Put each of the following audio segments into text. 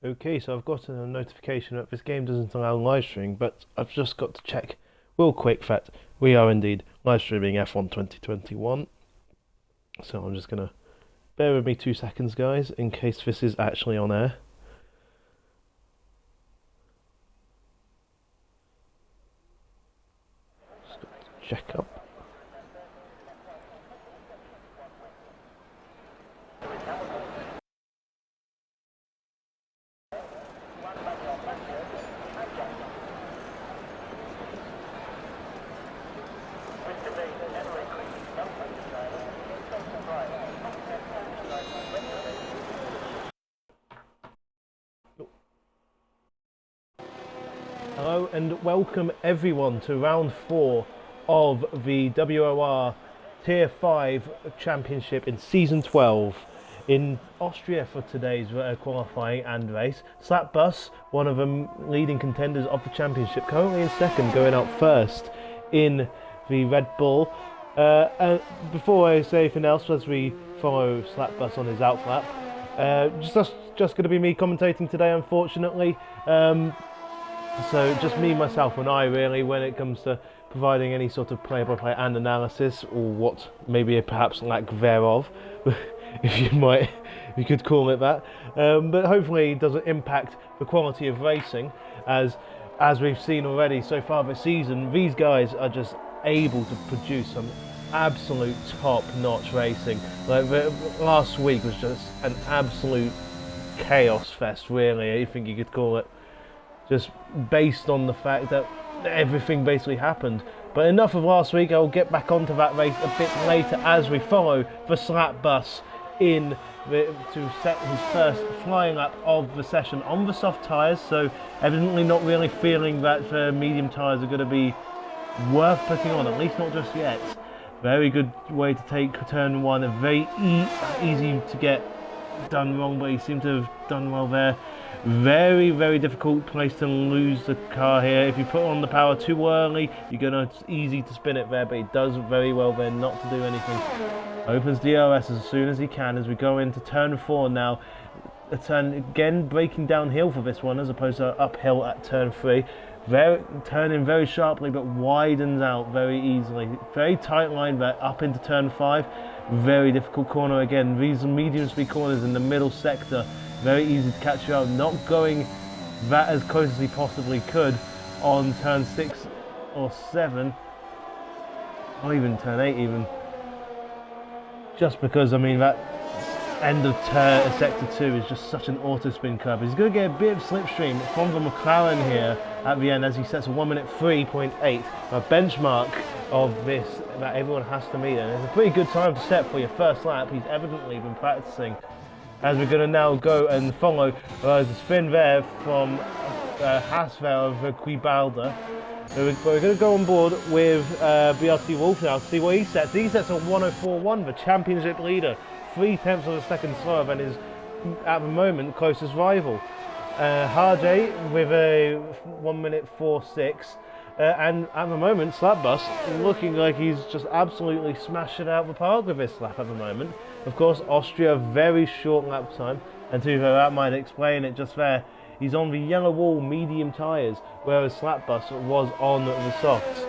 Okay, so I've got a notification that this game doesn't allow live streaming, but I've just got to check real quick that we are indeed live streaming F1 2021. So I'm just gonna bear with me 2 seconds, guys, in case this is actually on air. Just got to check up. Hello and welcome everyone to round 4 of the WOR Tier 5 Championship in Season 12 in Austria for today's qualifying and race. Slap Bus, one of the leading contenders of the championship, currently in second, going out first in the Red Bull. And before I say anything else, as we follow Slap Bus on his outlap, just going to be me commentating today, unfortunately. So just me, myself and I really, when it comes to providing any sort of play-by-play and analysis, or what maybe perhaps lack thereof, if you could call it that. But hopefully it doesn't impact the quality of racing, as we've seen already so far this season. These guys are just able to produce some absolute top-notch racing. Like last week was just an absolute chaos fest, really, I think you could call it. Just based on the fact that everything basically happened. But enough of last week. I'll get back onto that race a bit later as we follow the Slap Bus to set his first flying lap of the session on the soft tyres. So evidently not really feeling that the medium tyres are going to be worth putting on, at least not just yet. Very good way to take turn 1, very easy to get done wrong, but he seemed to have done well there. Very, very difficult place to lose the car here. If you put on the power too early, it's easy to spin it there, but he does very well there not to do anything. Opens DRS as soon as he can as we go into turn 4 now. A turn again, breaking downhill for this one as opposed to uphill at turn 3. Turning very sharply, but widens out very easily. Very tight line there up into turn 5. Very difficult corner again. These medium speed corners in the middle sector, very easy to catch you out. Not going that as close as he possibly could on turn 6 or 7, or even turn 8 even. Just because, I mean, that end of sector 2 is just such an auto spin curve. He's going to get a bit of slipstream from the McLaren here at the end as he sets a 1 minute 3.8, a benchmark of this that everyone has to meet, and it's a pretty good time to set for your first lap. He's evidently been practicing. As we're going to now go and follow the spin there from Haas there of Quibalda. So we're going to go on board with BRT Wolf now, see what he sets. He sets a 104.1, the championship leader, 0.3 of a second slower than his, at the moment, closest rival. Harjay with a 1 minute 4.6. And at the moment, Slap Bus looking like he's just absolutely smashed it out of the park with this lap at the moment. Of course, Austria, very short lap time, and to that might explain it just there. He's on the yellow wall medium tyres, whereas Slap Bus was on the softs.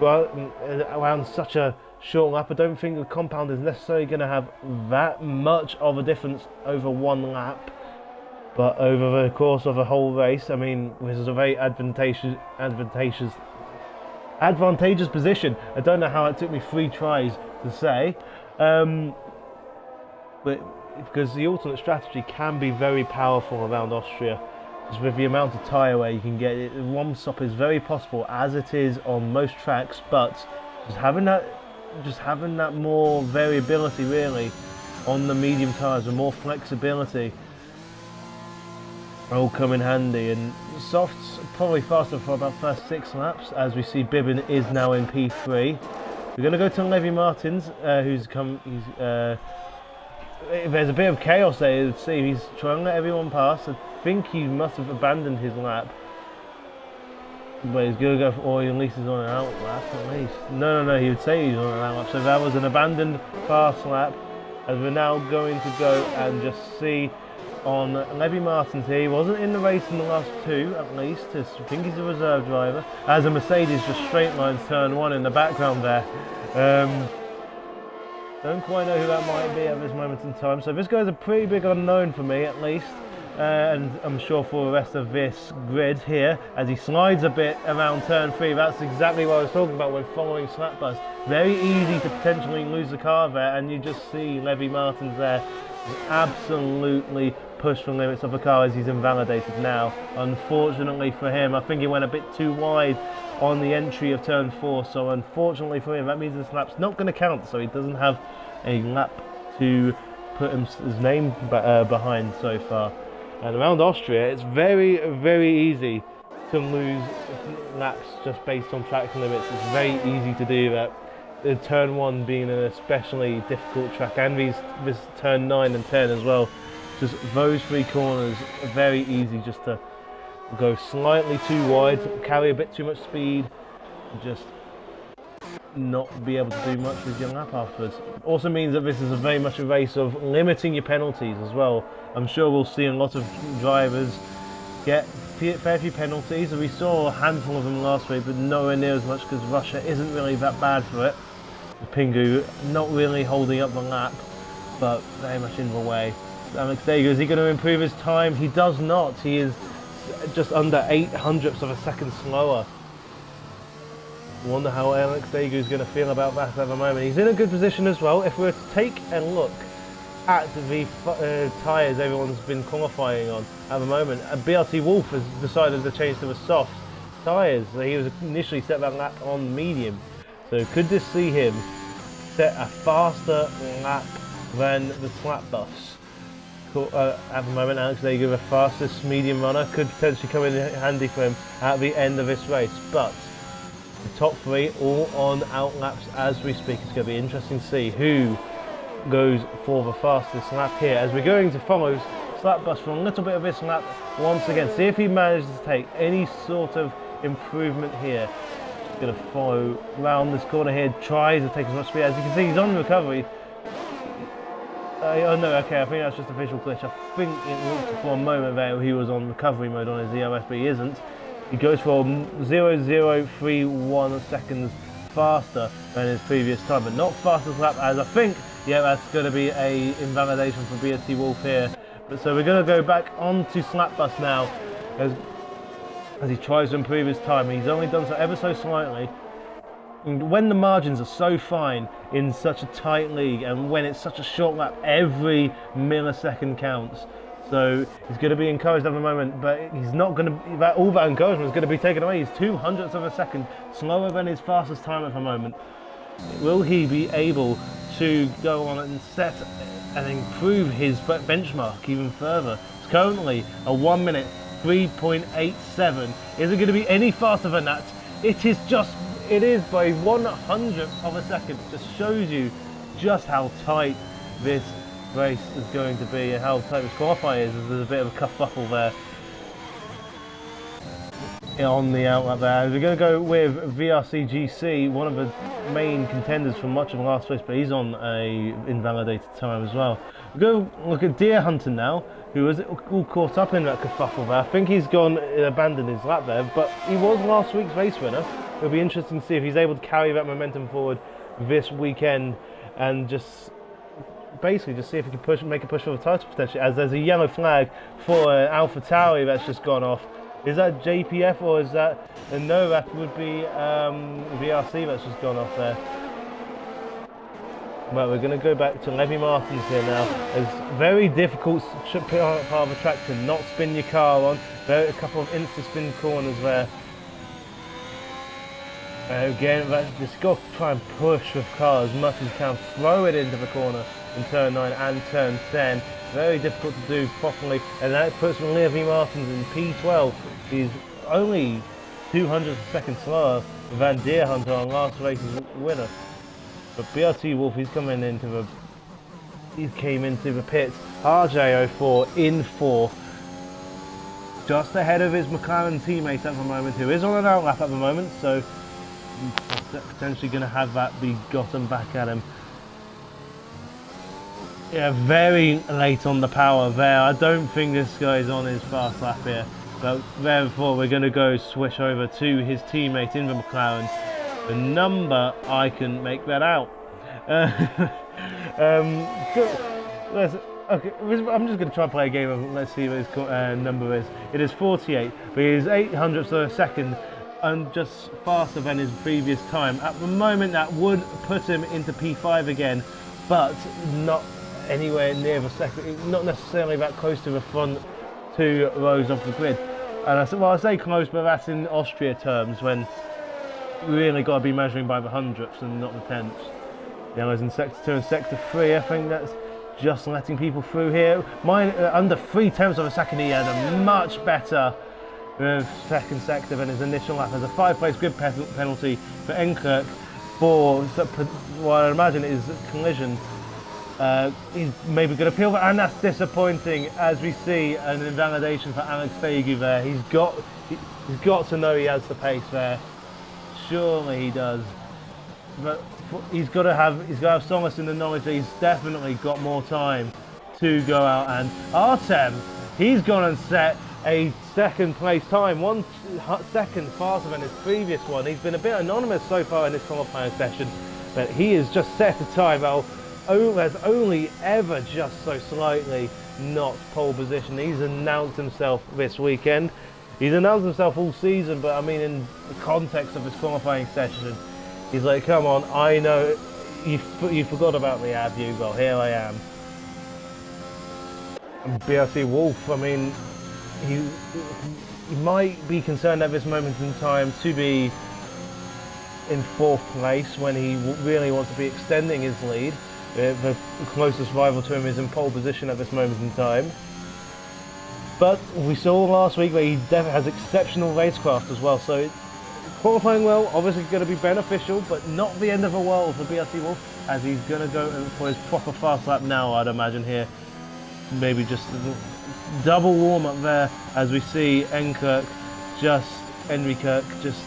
Well, around such a short lap, I don't think the compound is necessarily going to have that much of a difference over one lap. But over the course of a whole race, I mean, this is a very advantageous position. I don't know how it took me 3 tries to say, but because the alternate strategy can be very powerful around Austria, just with the amount of tyre wear you can get. One stop is very possible, as it is on most tracks, but just having that more variability really on the medium tyres and more flexibility will come in handy. And softs probably faster for about first 6 laps, as we see Bibbin is now in P3. We're going to go to Levy Martins, there's a bit of chaos there. You see, he's trying to let everyone pass. I think he must have abandoned his lap, but he's going to go for, or at least he's on an out lap at least. No, he would say he's on an out lap. So that was an abandoned fast lap. as we're now going to go and just see on Levy Martins here. He wasn't in the race in the last two, at least. I think he's a reserve driver. As a Mercedes just straight lines turn one in the background there. Don't quite know who that might be at this moment in time. So this guy's a pretty big unknown for me, at least. And I'm sure for the rest of this grid here, as he slides a bit around turn 3. That's exactly what I was talking about when following Slapbus. Very easy to potentially lose the car there, and you just see Levy Martins there absolutely push the limits of the car as he's invalidated now. Unfortunately for him, I think he went a bit too wide on the entry of turn 4, so unfortunately for him that means this lap's not going to count, so he doesn't have a lap to put his name behind so far. And around Austria, it's very, very easy to lose laps just based on track limits. It's very easy to do that. Turn 1 being an especially difficult track, and this turn 9 and 10 as well. Just those 3 corners are very easy just to go slightly too wide, carry a bit too much speed, just not be able to do much with your lap afterwards. Also means that this is very much a race of limiting your penalties as well. I'm sure we'll see a lot of drivers get fair few penalties. We saw a handful of them last week, but nowhere near as much because Russia isn't really that bad for it. Pingu not really holding up the lap, but very much in the way. Alex Degu, is he going to improve his time? He does not. He is just under 800ths of a second slower. I wonder how Alex Degu is going to feel about that at the moment. He's in a good position as well. If we were to take a look at the tyres everyone's been qualifying on at the moment, BRT Wolf has decided to change to the soft tyres. So he was initially set that lap on medium. So could this see him set a faster lap than the Slapbus? At the moment, Alex Degu, the fastest medium runner, could potentially come in handy for him at the end of this race. But the top 3 all on out laps as we speak. It's going to be interesting to see who goes for the fastest lap here, as we're going to follow Slapbus for a little bit of this lap once again. See if he manages to take any sort of improvement here. Going to follow around this corner here, tries to take as much speed. As you can see, he's on recovery. Oh no, okay, I think that's just a visual glitch. I think it looked for a moment there he was on recovery mode on his EOS, but he isn't. He goes for 0.0031 seconds faster than his previous time, but not fastest lap, as I think, yeah, that's going to be a invalidation for BST Wolf here. But so we're going to go back onto Slapbus now, as he tries to improve his time. He's only done so ever so slightly. And when the margins are so fine in such a tight league, and when it's such a short lap, every millisecond counts. So he's going to be encouraged at the moment, but he's not going to. All that encouragement is going to be taken away. He's 200ths of a second slower than his fastest time at the moment. Will he be able to go on and set and improve his benchmark even further? It's currently a 1 minute 3.87. Is it going to be any faster than that? It is by 100th of a second. It just shows you just how tight this race is going to be and how tight this qualifier is. There's a bit of a kerfuffle there on the outlap there. We're going to go with VRC GC, one of the main contenders for much of last race, but he's on a invalidated time as well. We'll go look at Deer Hunter now, who was all caught up in that kerfuffle there. I think he's gone and abandoned his lap there, but he was last week's race winner. It'll be interesting to see if he's able to carry that momentum forward this weekend and just basically just see if he can make a push for the title potentially, as there's a yellow flag for Alpha Tauri that's just gone off. Is that JPF or is that... no, that would be VRC that's just gone off there. Well, we're going to go back to Levy Martins here now. It's very difficult part of the track to not spin your car on. There are a couple of insta-spin corners there. Again, just got to try and push the car as much as you can. Throw it into the corner in turn 9 and turn 10. Very difficult to do properly, and that puts Levy Martins in P12. He's only 200 seconds slower than Deer Hunter on last race's winner. But BRT Wolf, he came into the pits. RJ04 in 4, just ahead of his McLaren teammate at the moment, who is on an outlap at the moment, so he's potentially going to have that be gotten back at him. Yeah, very late on the power there. I don't think this guy's on his fast lap here. But therefore, we're going to go switch over to his teammate in the McLaren. The number, I can make that out. Okay, I'm just going to try and play a game of, let's see what his number is. It is 48, but he is 800ths of a second and just faster than his previous time. At the moment, that would put him into P5 again, but not anywhere near the second, not necessarily that close to the front 2 rows of the grid. And I say close, but that's in Austria terms, when you really got to be measuring by the hundredths and not the tenths. Yellows in sector 2 and sector 3, I think that's just letting people through here. Under 3/10 of a second, he had a much better second sector than his initial lap. There's a 5-place grid penalty for Enkirk for what I imagine is collision. He's maybe going to appeal that, and that's disappointing as we see an invalidation for Alex Fegu there. He's got to know he has the pace there. Surely he does. But he's got to have solace in the knowledge that he's definitely got more time to go out. And Artem, he's gone and set a second place time, 1 second faster than his previous one. He's been a bit anonymous so far in this qualifying session, but he has just set a time that's only ever just so slightly not pole position. He's announced himself this weekend. He's announced himself all season, but I mean in the context of this qualifying session, he's like, come on, I know you forgot about me, have you? Well, here I am. And BRC Wolf, I mean, he might be concerned at this moment in time to be in 4th place when he really wants to be extending his lead. The closest rival to him is in pole position at this moment in time. But we saw last week that he definitely has exceptional racecraft as well, so qualifying well, obviously going to be beneficial, but not the end of the world for BRC Wolf, as he's going to go for his proper fast lap now, I'd imagine here. Maybe just a double warm up there as we see Enkirk, Enrikirk, just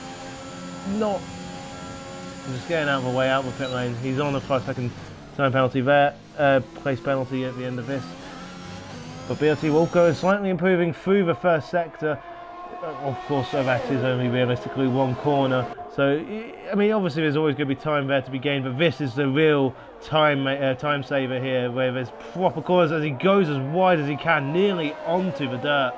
getting out of the way, out of the pit lane. He's on a 5-second time penalty there, place penalty at the end of this. But BRC Wolf going slightly improving through the first sector. Of course, that is only realistically 1 corner. So, I mean, obviously there's always going to be time there to be gained, but this is the real time saver here, where there's proper corners as he goes as wide as he can, nearly onto the dirt.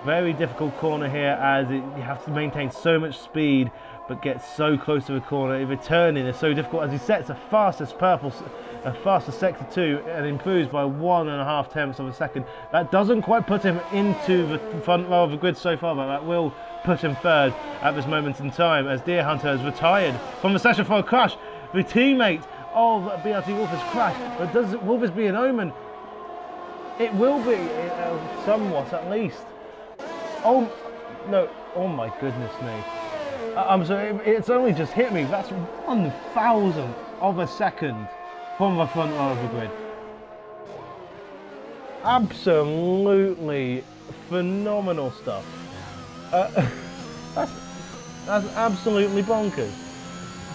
Very difficult corner here, as you have to maintain so much speed, but get so close to the corner. Returning is so difficult as he sets a fastest sector 2 and improves by 1.5 of a second. That doesn't quite put him into the front row of the grid so far, but that will put him 3rd at this moment in time, as Deer Hunter has retired from the session for a crash. The teammate of BRT Wolf has crashed, but will this be an omen? It will be, somewhat at least. Oh no! Oh my goodness me! I'm sorry, it's only just hit me. That's 1,000th of a second from the front row of the grid. Absolutely phenomenal stuff. That's absolutely bonkers.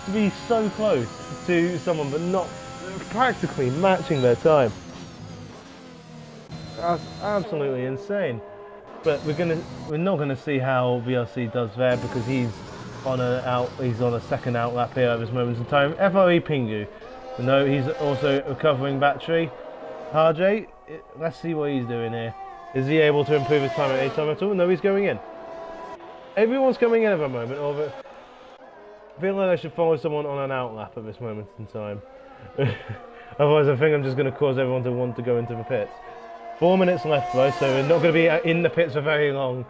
To be so close to someone but not practically matching their time. That's absolutely insane. But we're not gonna see how VRC does there, because he's on a second out lap here at this moment in time. FRE Pingu. No, he's also recovering battery. RJ, let's see what he's doing here. Is he able to improve his time at any time at all? No, he's going in. Everyone's coming in at the moment. I feel like I should follow someone on an out lap at this moment in time. Otherwise, I think I'm just going to cause everyone to want to go into the pits. 4 minutes left though, so we're not going to be in the pits for very long.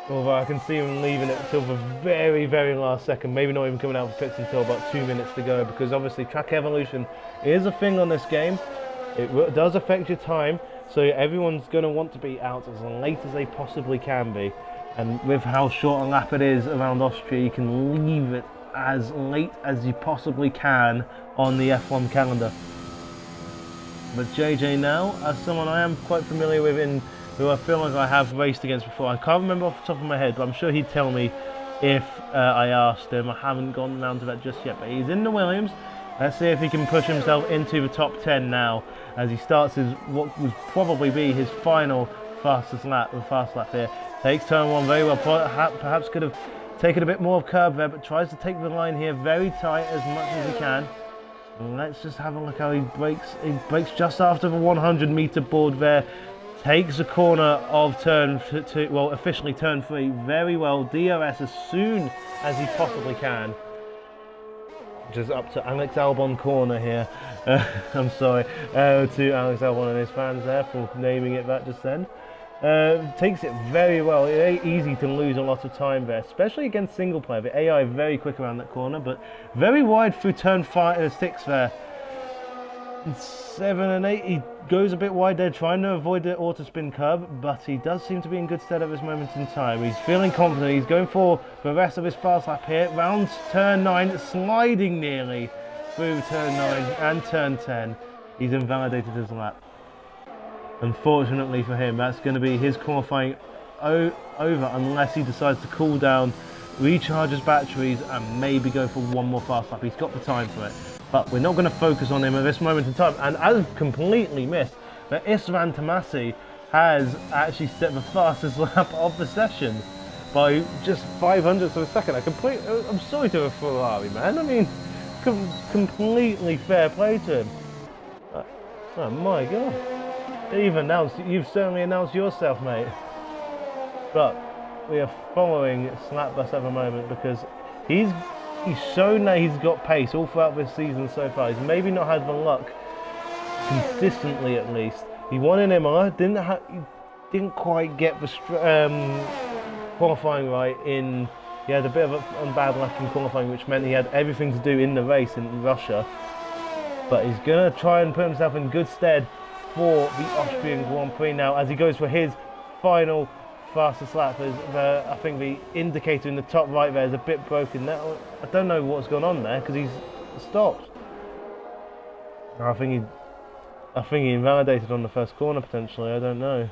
Although I can see him leaving it until the very, very last second. Maybe not even coming out of the pits until about 2 minutes to go, because obviously track evolution is a thing on this game. It does affect your time, so everyone's going to want to be out as late as they possibly can be. And with how short a lap it is around Austria, you can leave it as late as you possibly can on the F1 calendar. But JJ now, as someone I am quite familiar with, who I feel like I have raced against before. I can't remember off the top of my head, but I'm sure he'd tell me if I asked him. I haven't gone around to that just yet, but he's in the Williams, Let's see if he can push himself into the top 10 now, as he starts his what would probably be his final fastest lap, the fast lap here. Takes turn 1 very well. Perhaps could have taken a bit more of curve there, but tries to take the line here very tight as much as he can. And let's just have a look how he brakes. He brakes just after the 100-meter board there. Takes the corner of turn 2, well, officially turn 3 very well. DRS as soon as he possibly can. Just up to Alex Albon corner here. I'm sorry to Alex Albon and his fans there for naming it that just then. Takes it very well. It ain't easy to lose a lot of time there, especially against single player. The AI very quick around that corner, but very wide through turn 6 there. 7 and 8, he goes a bit wide there, trying to avoid the auto spin curve, but he does seem to be in good stead at this moment in time. He's feeling confident. He's going for the rest of his fast lap here. Rounds turn 9, sliding nearly through turn 9 and turn 10. He's invalidated his lap. Unfortunately for him, that's going to be his qualifying over unless he decides to cool down, recharge his batteries, and maybe go for one more fast lap. He's got the time for it. But we're not going to focus on him at this moment in time. And I've completely missed that Istvan Tomasi has actually set the fastest lap of the session by just 500ths of a second. I'm sorry to a Ferrari, man. I mean, completely fair play to him. Oh my God. You've certainly announced yourself, mate. But we are following Slapbus at the moment because he's shown that he's got pace all throughout this season so far. He's maybe not had the luck consistently, at least. He won in Imola, didn't quite get the qualifying right in. He had a bit of bad luck in qualifying, which meant he had everything to do in the race in Russia. But he's gonna try and put himself in good stead for the Austrian Grand Prix now, as he goes for his final fastest lap. I think the indicator in the top right there is a bit broken. Now I don't know what's gone on there because he's stopped. I think he invalidated on the first corner potentially. I don't know.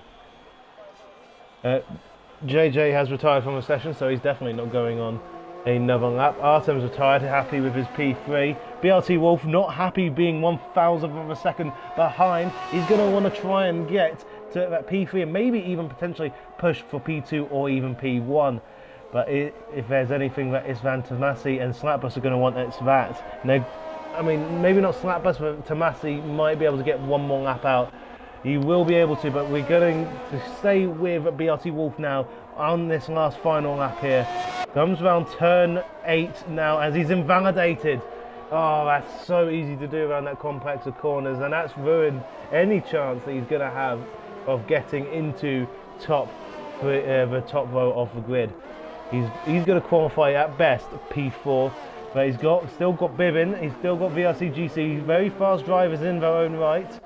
JJ has retired from the session, so he's definitely not going on another lap. Artem's retired, happy with his P3. BRT Wolf not happy being 1,000th of a second behind. He's going to want to try and get to that P3 and maybe even potentially push for P2 or even P1. But if there's anything that Istvan Tomasi and Slapbus are going to want, it's that. Now, I mean, maybe not Slapbus, but Tomasi might be able to get one more lap out. He will be able to, but we're going to stay with BRT Wolf now on this last final lap here. Comes around turn 8 now as he's invalidated. Oh, that's so easy to do around that complex of corners, and that's ruined any chance that he's going to have of getting into the top row of the grid. He's going to qualify at best P4, but he's still got Bivin, he's still got VRC GC, very fast drivers in their own right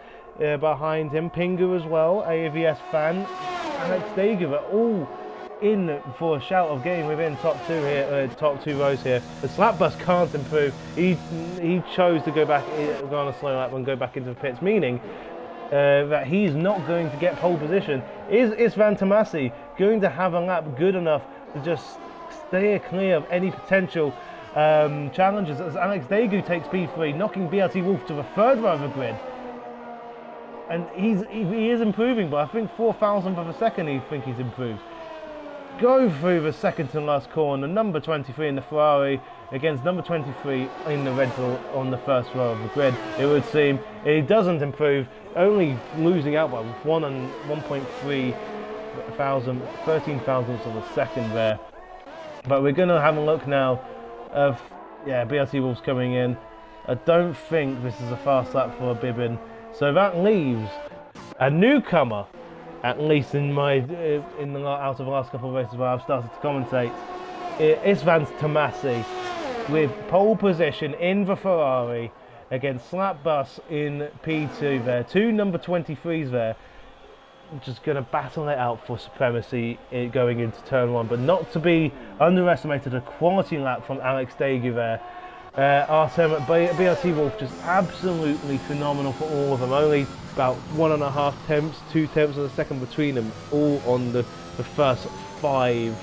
behind him. Pingu as well, AVS fan, Alex Degu are all in for a shout of getting within top two rows here. The Slapbus can't improve. He chose to go on a slow lap and go back into the pits, meaning that he's not going to get pole position. Is Istvan Tomasi going to have a lap good enough to just stay clear of any potential challenges as Alex Degu takes P3, knocking BRT Wolf to the third row of the grid? And he is improving, but I think 4,000th of a second he's improved. Go through the second to last corner, number 23 in the Ferrari against number 23 in the Red Bull on the first row of the grid. It would seem he doesn't improve, only losing out by 1.3 13 thousandths of a second there. But we're going to have a look now of, BRT Wolves coming in. I don't think this is a fast lap for Bibin. So that leaves a newcomer, at least out of the last couple of races where I've started to commentate. Istvan Tomasi with pole position in the Ferrari against Slapbus in P2 there. Two number 23s there. Just going to battle it out for supremacy going into turn 1, but not to be underestimated. A quality lap from Alex Degu there. Artem BRT Wolf just absolutely phenomenal for all of them. Only about 1.5 tenths, 2 tenths of a second between them, all on the first 5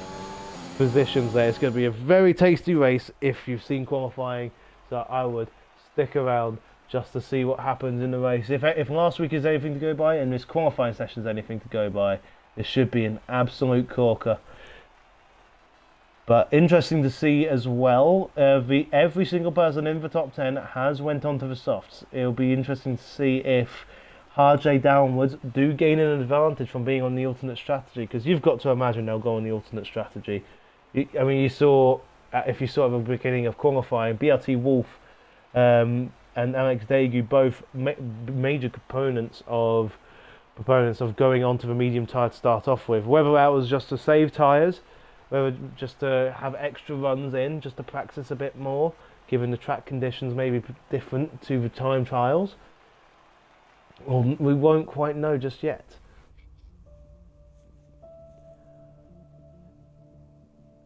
positions there. It's going to be a very tasty race if you've seen qualifying, so I would stick around just to see what happens in the race. If last week is anything to go by and this qualifying session is anything to go by, this should be an absolute corker. But interesting to see as well, every single person in the top 10 has went on to the softs. It'll be interesting to see if RJ downwards do gain an advantage from being on the alternate strategy, because you've got to imagine they'll go on the alternate strategy. I mean, if you saw at the beginning of qualifying, BRT Wolf and Alex Daegu, both major proponents of going onto the medium tyre to start off with. Whether that was just to save tyres, whether just to have extra runs in, just to practice a bit more, given the track conditions may be different to the time trials. Well, we won't quite know just yet.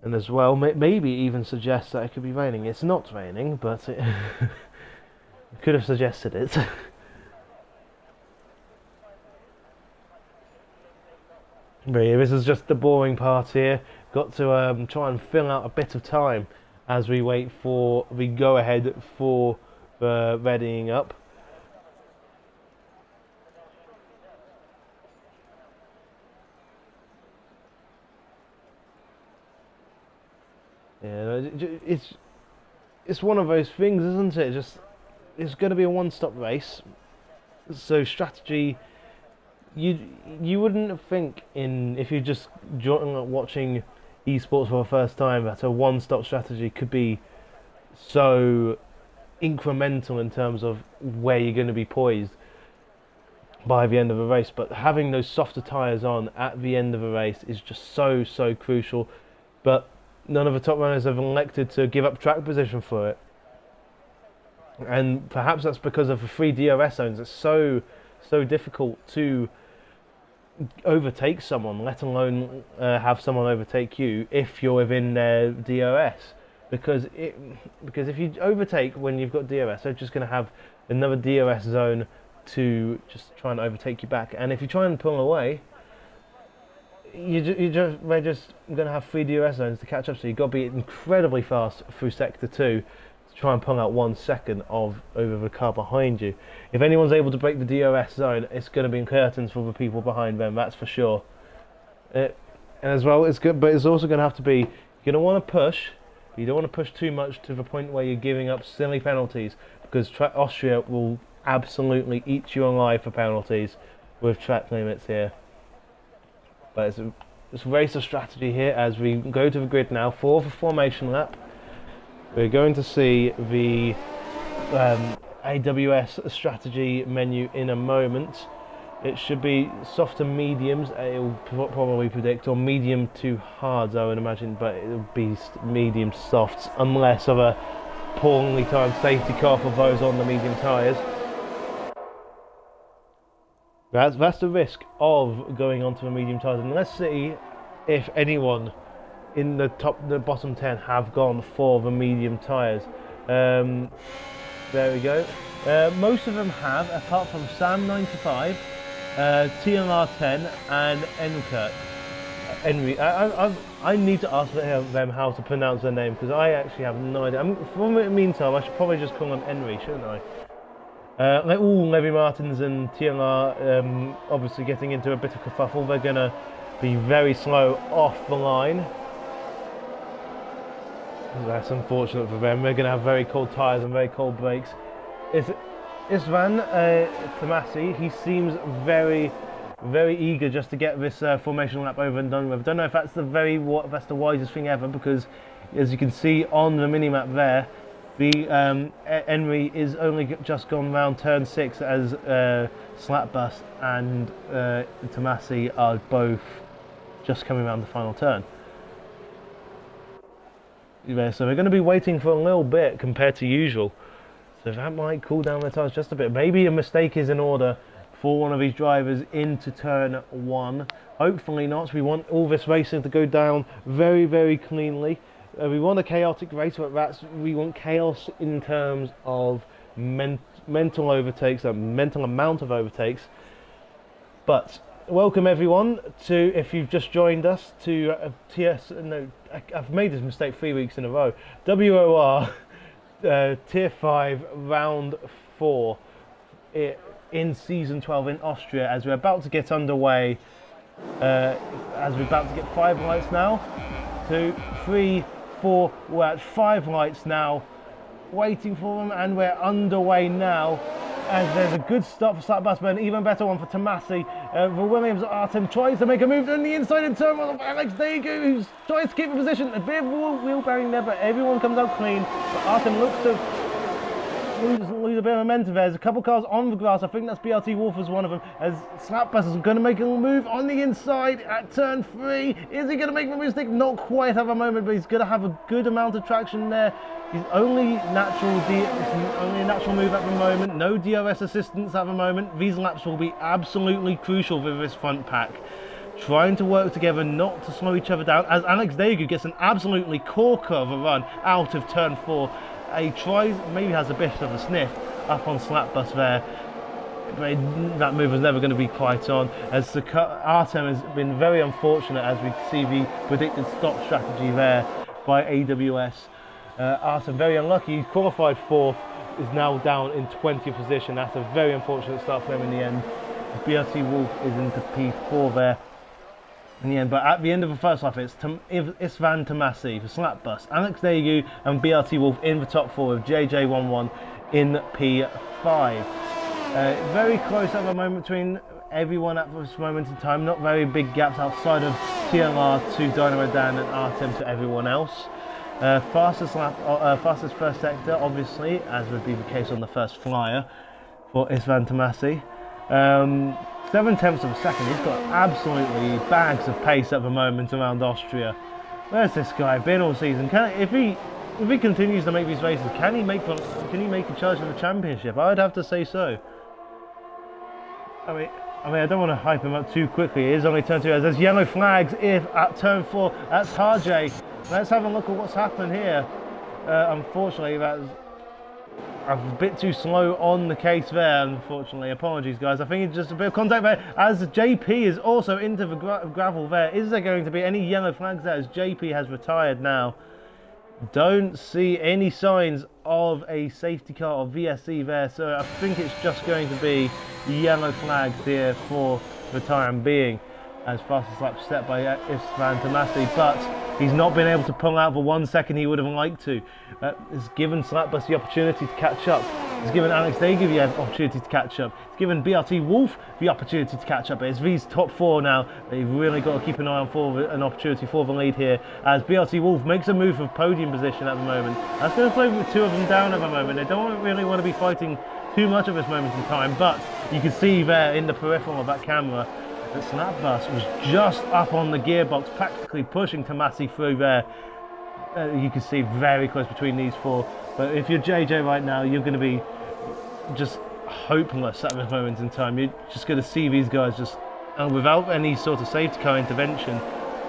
And as well, maybe even suggests that it could be raining. It's not raining, but it could have suggested it. But yeah, this is just the boring part here. Got to try and fill out a bit of time as we wait for the go-ahead for the readying up. Yeah, it's one of those things, isn't it? It's going to be a one-stop race, so strategy. You wouldn't think if you're just watching esports for the first time that a one-stop strategy could be so incremental in terms of where you're going to be poised by the end of the race. But having those softer tyres on at the end of the race is just so crucial. But none of the top runners have elected to give up track position for it, and perhaps that's because of the 3 DRS zones. It's so difficult to overtake someone, let alone have someone overtake you if you're within their DRS. Because if you overtake when you've got DRS, they're just going to have another DRS zone to just try and overtake you back. And if you try and pull away, they're just going to have 3 DRS zones to catch up. So you've got to be incredibly fast through sector 2 to try and pull out 1 second over the car behind you. If anyone's able to break the DRS zone, it's going to be curtains for the people behind them, that's for sure. And as well, it's good, but it's also going to have to be, you're going to want to push. You don't want to push too much to the point where you're giving up silly penalties, because Austria will absolutely eat you alive for penalties with track limits here. But it's a race of strategy here as we go to the grid now for the formation lap. We're going to see the AWS strategy menu in a moment. It should be soft to mediums, it will probably predict, or medium to hards, I would imagine, but it will be medium to softs, unless of a poorly timed safety car for those on the medium tyres. That's the risk of going onto the medium tyres, and let's see if anyone in the bottom 10 have gone for the medium tyres. There we go. Most of them have, apart from Sam95, TLR10 and Enri. I need to ask them how to pronounce their name, because I actually have no idea. For the meantime, I should probably just call them Enri, shouldn't I? Levy Martins and TLR obviously getting into a bit of kerfuffle. They're going to be very slow off the line. That's unfortunate for them. They're going to have very cold tyres and very cold brakes. Isvan Tomasi, he seems very eager just to get this formation lap over and done with. I don't know if that's the wisest thing ever, because as you can see on the mini-map there, the Enri is only just gone round turn 6 as Slapbus and Tomasi are both just coming around the final turn. Yeah, so we're going to be waiting for a little bit compared to usual. So that might cool down their tyres just a bit. Maybe a mistake is in order for one of these drivers into turn 1. Hopefully not. We want all this racing to go down very cleanly. We want a chaotic race, but we want chaos in terms of mental overtakes, a mental amount of overtakes. But welcome everyone to, if you've just joined us, to I've made this mistake 3 weeks in a row. WOR Tier 5 round 4 in season 12 in Austria, as we're about to get underway. As we're about to get 5 lights now. 2, 3, 4, we're at 5 lights now, waiting for them, and we're underway now. As there's a good stop for Slapbus, but an even better one for Tomasi. For Williams, Artem tries to make a move on the inside in turn of Alex Daegu, who tries to keep the position. A bit of wheel bearing there, but everyone comes out clean. But Artem looks to lose a bit of momentum there. There's a couple cars on the grass. I think that's BRT Wolf as one of them. As Slapbus is going to make a move on the inside at turn 3. Is he going to make the mistake? Not quite have a moment, but he's going to have a good amount of traction there. He's only natural move at the moment. No DRS assistance at the moment. These laps will be absolutely crucial for this front pack. Trying to work together not to slow each other down, as Alex Daegu gets an absolutely corker of a run out of turn 4. He tries, maybe has a bit of a sniff up on Slapbus there. But that move was never going to be quite on, as Artem has been very unfortunate, as we see the predicted stop strategy there by AWS. Artem very unlucky. He qualified 4th, is now down in 20th position. That's a very unfortunate start for him in the end. BRT Wolf is into P4 there in the end, but at the end of the first lap it's Istvan Tomasi for Slapbus, Alex Daegu and BRT Wolf in the top 4 with JJ11 in P5. Very close at the moment between everyone at this moment in time. Not very big gaps outside of TLR to Dynamo Dan and Artem to everyone else. Fastest first sector, obviously, as would be the case on the first flyer for Istvan Tomasi. 7/10 of a second. He's got absolutely bags of pace at the moment around Austria. Where's this guy been all season? If he continues to make these races, can he make a charge for the championship? I'd have to say so. I mean, I don't want to hype him up too quickly. It is only turn 2. As there's yellow flags at turn 4. That's Harjay. Let's have a look at what's happened here. Unfortunately, that's a bit too slow on the case there, unfortunately. Apologies, guys. I think it's just a bit of contact there, as JP is also into the gravel there. Is there going to be any yellow flags there, as JP has retired now? Don't see any signs of a safety car or VSC there, so I think it's just going to be yellow flags here for the time being, as fastest lap set by Istvan Tomasi, but he's not been able to pull out for 1 second he would have liked to. It's given Slapbus the opportunity to catch up. It's given Alex Daegu the opportunity to catch up. It's given BRT Wolf the opportunity to catch up. It's these top 4 now. They've really got to keep an eye on for an opportunity for the lead here, as BRT Wolf makes a move for podium position at the moment. That's going to slow the 2 of them down at the moment. They don't really want to be fighting too much at this moment in time, but you can see there in the peripheral of that camera that Slapbus was just up on the gearbox, practically pushing Tomasi through there. You can see very close between these 4. But if you're JJ right now, you're going to be just hopeless at this moment in time. You're just going to see these guys just, and without any sort of safety car intervention,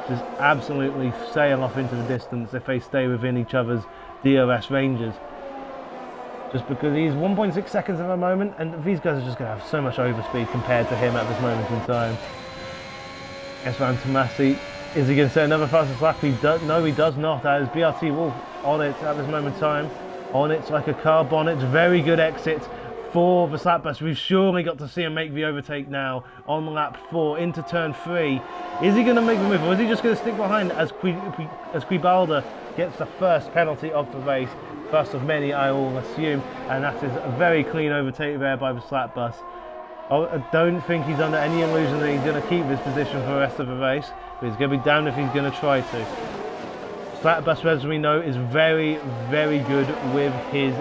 just absolutely sail off into the distance if they stay within each other's DRS ranges. Just because he's 1.6 seconds at the moment, and these guys are just going to have so much overspeed compared to him at this moment in time. Istvan Tomasi, is he going to set another fastest lap? No, he does not, as BRT Wolf on it at this moment in time. On it like a car bonnet. Very good exit for the Slapbus. We've surely got to see him make the overtake now on lap 4 into turn 3. Is he going to make the move, or is he just going to stick behind as Quibalda gets the first penalty of the race? First of many, I will assume, and that is a very clean overtake there by the Slapbus. I don't think he's under any illusion that he's going to keep this position for the rest of the race, but he's going to be damned if he's going to try to. Slapbus, as we know, is very, very good with his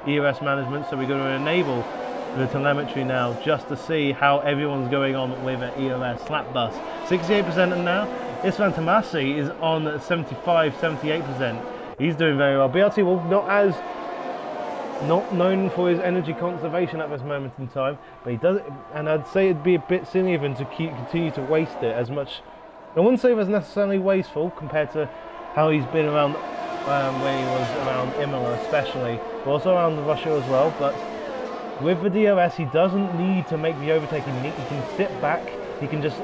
ERS management, so we're going to enable the telemetry now just to see how everyone's going on with ERS. Slapbus 68% now. Istvan Tomasi is on 75-78%. He's doing very well. BRT Wolf not known for his energy conservation at this moment in time, but he does it, and I'd say it'd be a bit silly of him to continue to waste it as much. I wouldn't say it was necessarily wasteful compared to how he's been around when he was around Imola especially, but also around Russia as well. But with the DRS, he doesn't need to make the overtaking. He can sit back, he can just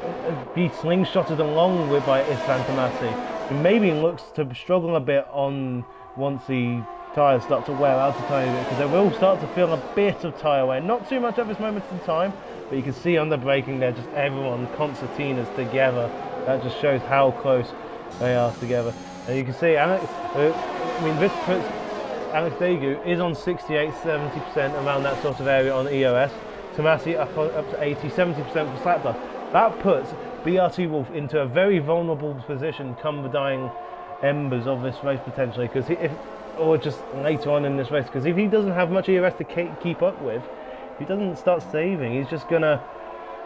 be slingshotted along with by Istvan Tomasi. He maybe looks to struggle a bit on once he tyres start to wear out a tiny bit, because they will start to feel a bit of tyre wear. Not too much at this moment in time, but you can see on the braking there, just everyone, concertinas together. That just shows how close they are together. And you can see, this puts Alex Daegu is on 68-70% around that sort of area on EOS. Tomasi up to 80-70% for Slapdust. That puts BRT Wolf into a very vulnerable position come the dying embers of this race potentially, because or just later on in this race, because if he doesn't have much EOS to keep up with, if he doesn't start saving, he's just going to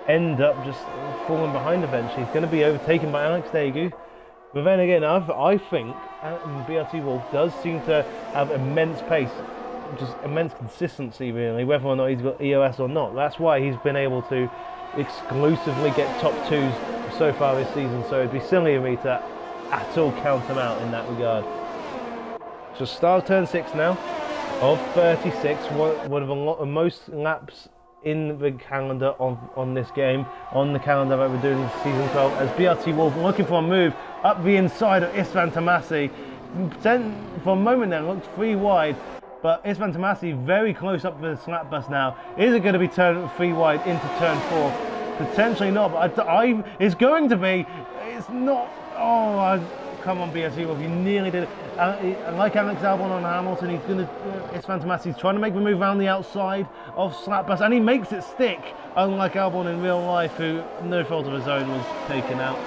end up just falling behind eventually. He's going to be overtaken by Alex Daegu. But then again, I think BRT Wolf does seem to have immense pace, just immense consistency really, whether or not he's got EOS or not. That's why he's been able to exclusively get top twos so far this season, so it'd be silly of me to at all count him out in that regard. So start of turn 6 now, of 36, one of the most laps in the calendar on this game, on the calendar that we're doing in season 12, as BRT Wolf looking for a move up the inside of Istvan Tomasi. For a moment there, looked 3 wide, but Istvan Tomasi very close up the slap bus now. Is it going to be turned 3 wide into turn 4? Potentially not, but it's going to be. It's not. Oh, come on, BRT Wolf, you nearly did it. Like Alex Albon on Hamilton, he's going to. Istvan Tomasi's trying to make the move around the outside of slap bus, and he makes it stick. Unlike Albon in real life, who no fault of his own was taken out.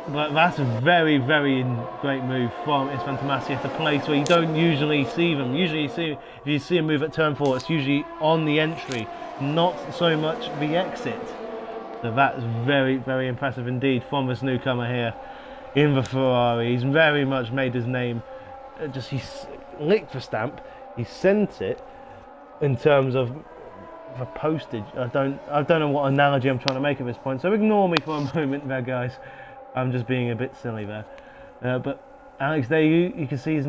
But that's a very, very great move from Istvan Tomasi at a place where you don't usually see them. Usually if you see a move at turn 4, it's usually on the entry, not so much the exit. So that's very, very impressive indeed from this newcomer here in the Ferrari. He's very much made his name. He's licked the stamp. He sent it in terms of the postage. I don't know what analogy I'm trying to make at this point, so ignore me for a moment there, guys. I'm just being a bit silly there. But Alex Daegu, you can see, he's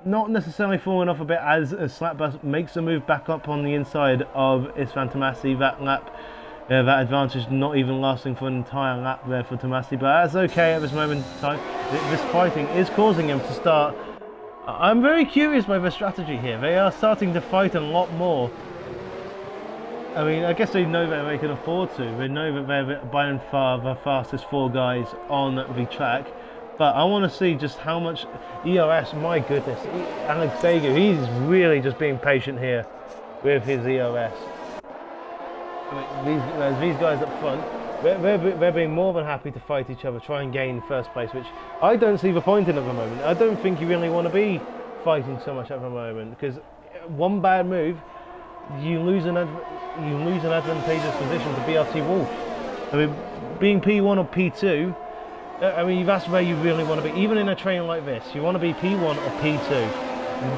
not necessarily falling off a bit as Slapbus makes a move back up on the inside of Istvan Tomasi. That lap, that advantage not even lasting for an entire lap there for Tomasi, but that's okay at this moment in time. This fighting is causing him to start. I'm very curious by their strategy here. They are starting to fight a lot more. I mean, I guess they know that they can afford to. They know that they're by far the fastest 4 guys on the track. But I want to see just how much EOS, my goodness, Alex Daegu, he's really just being patient here with his EOS. I mean, these guys up front, they're being more than happy to fight each other, try and gain first place, which I don't see the point in at the moment. I don't think you really want to be fighting so much at the moment, because one bad move, you lose an advantageous position to BRT Wolf. I mean, being P1 or P2, I mean, that's where you really want to be. Even in a train like this, you want to be P1 or P2.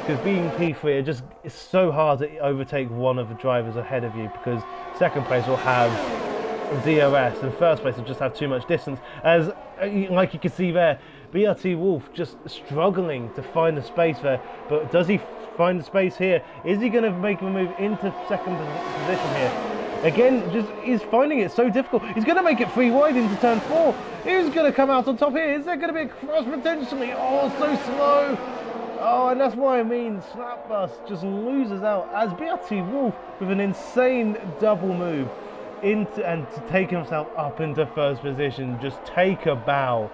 Because being P3, it's so hard to overtake one of the drivers ahead of you, because second place will have DRS and first place will just have too much distance. As, like you can see there, BRT Wolf just struggling to find the space there. But does he find the space here? Is he going to make a move into second position here? Again, he's finding it so difficult. He's going to make it 3 wide into turn 4. Who's going to come out on top here? Is there going to be a cross potentially? Oh, so slow. Oh, and that's what I mean. Slapbus just loses out as BRT Wolf with an insane double move to take himself up into first position. Just take a bow.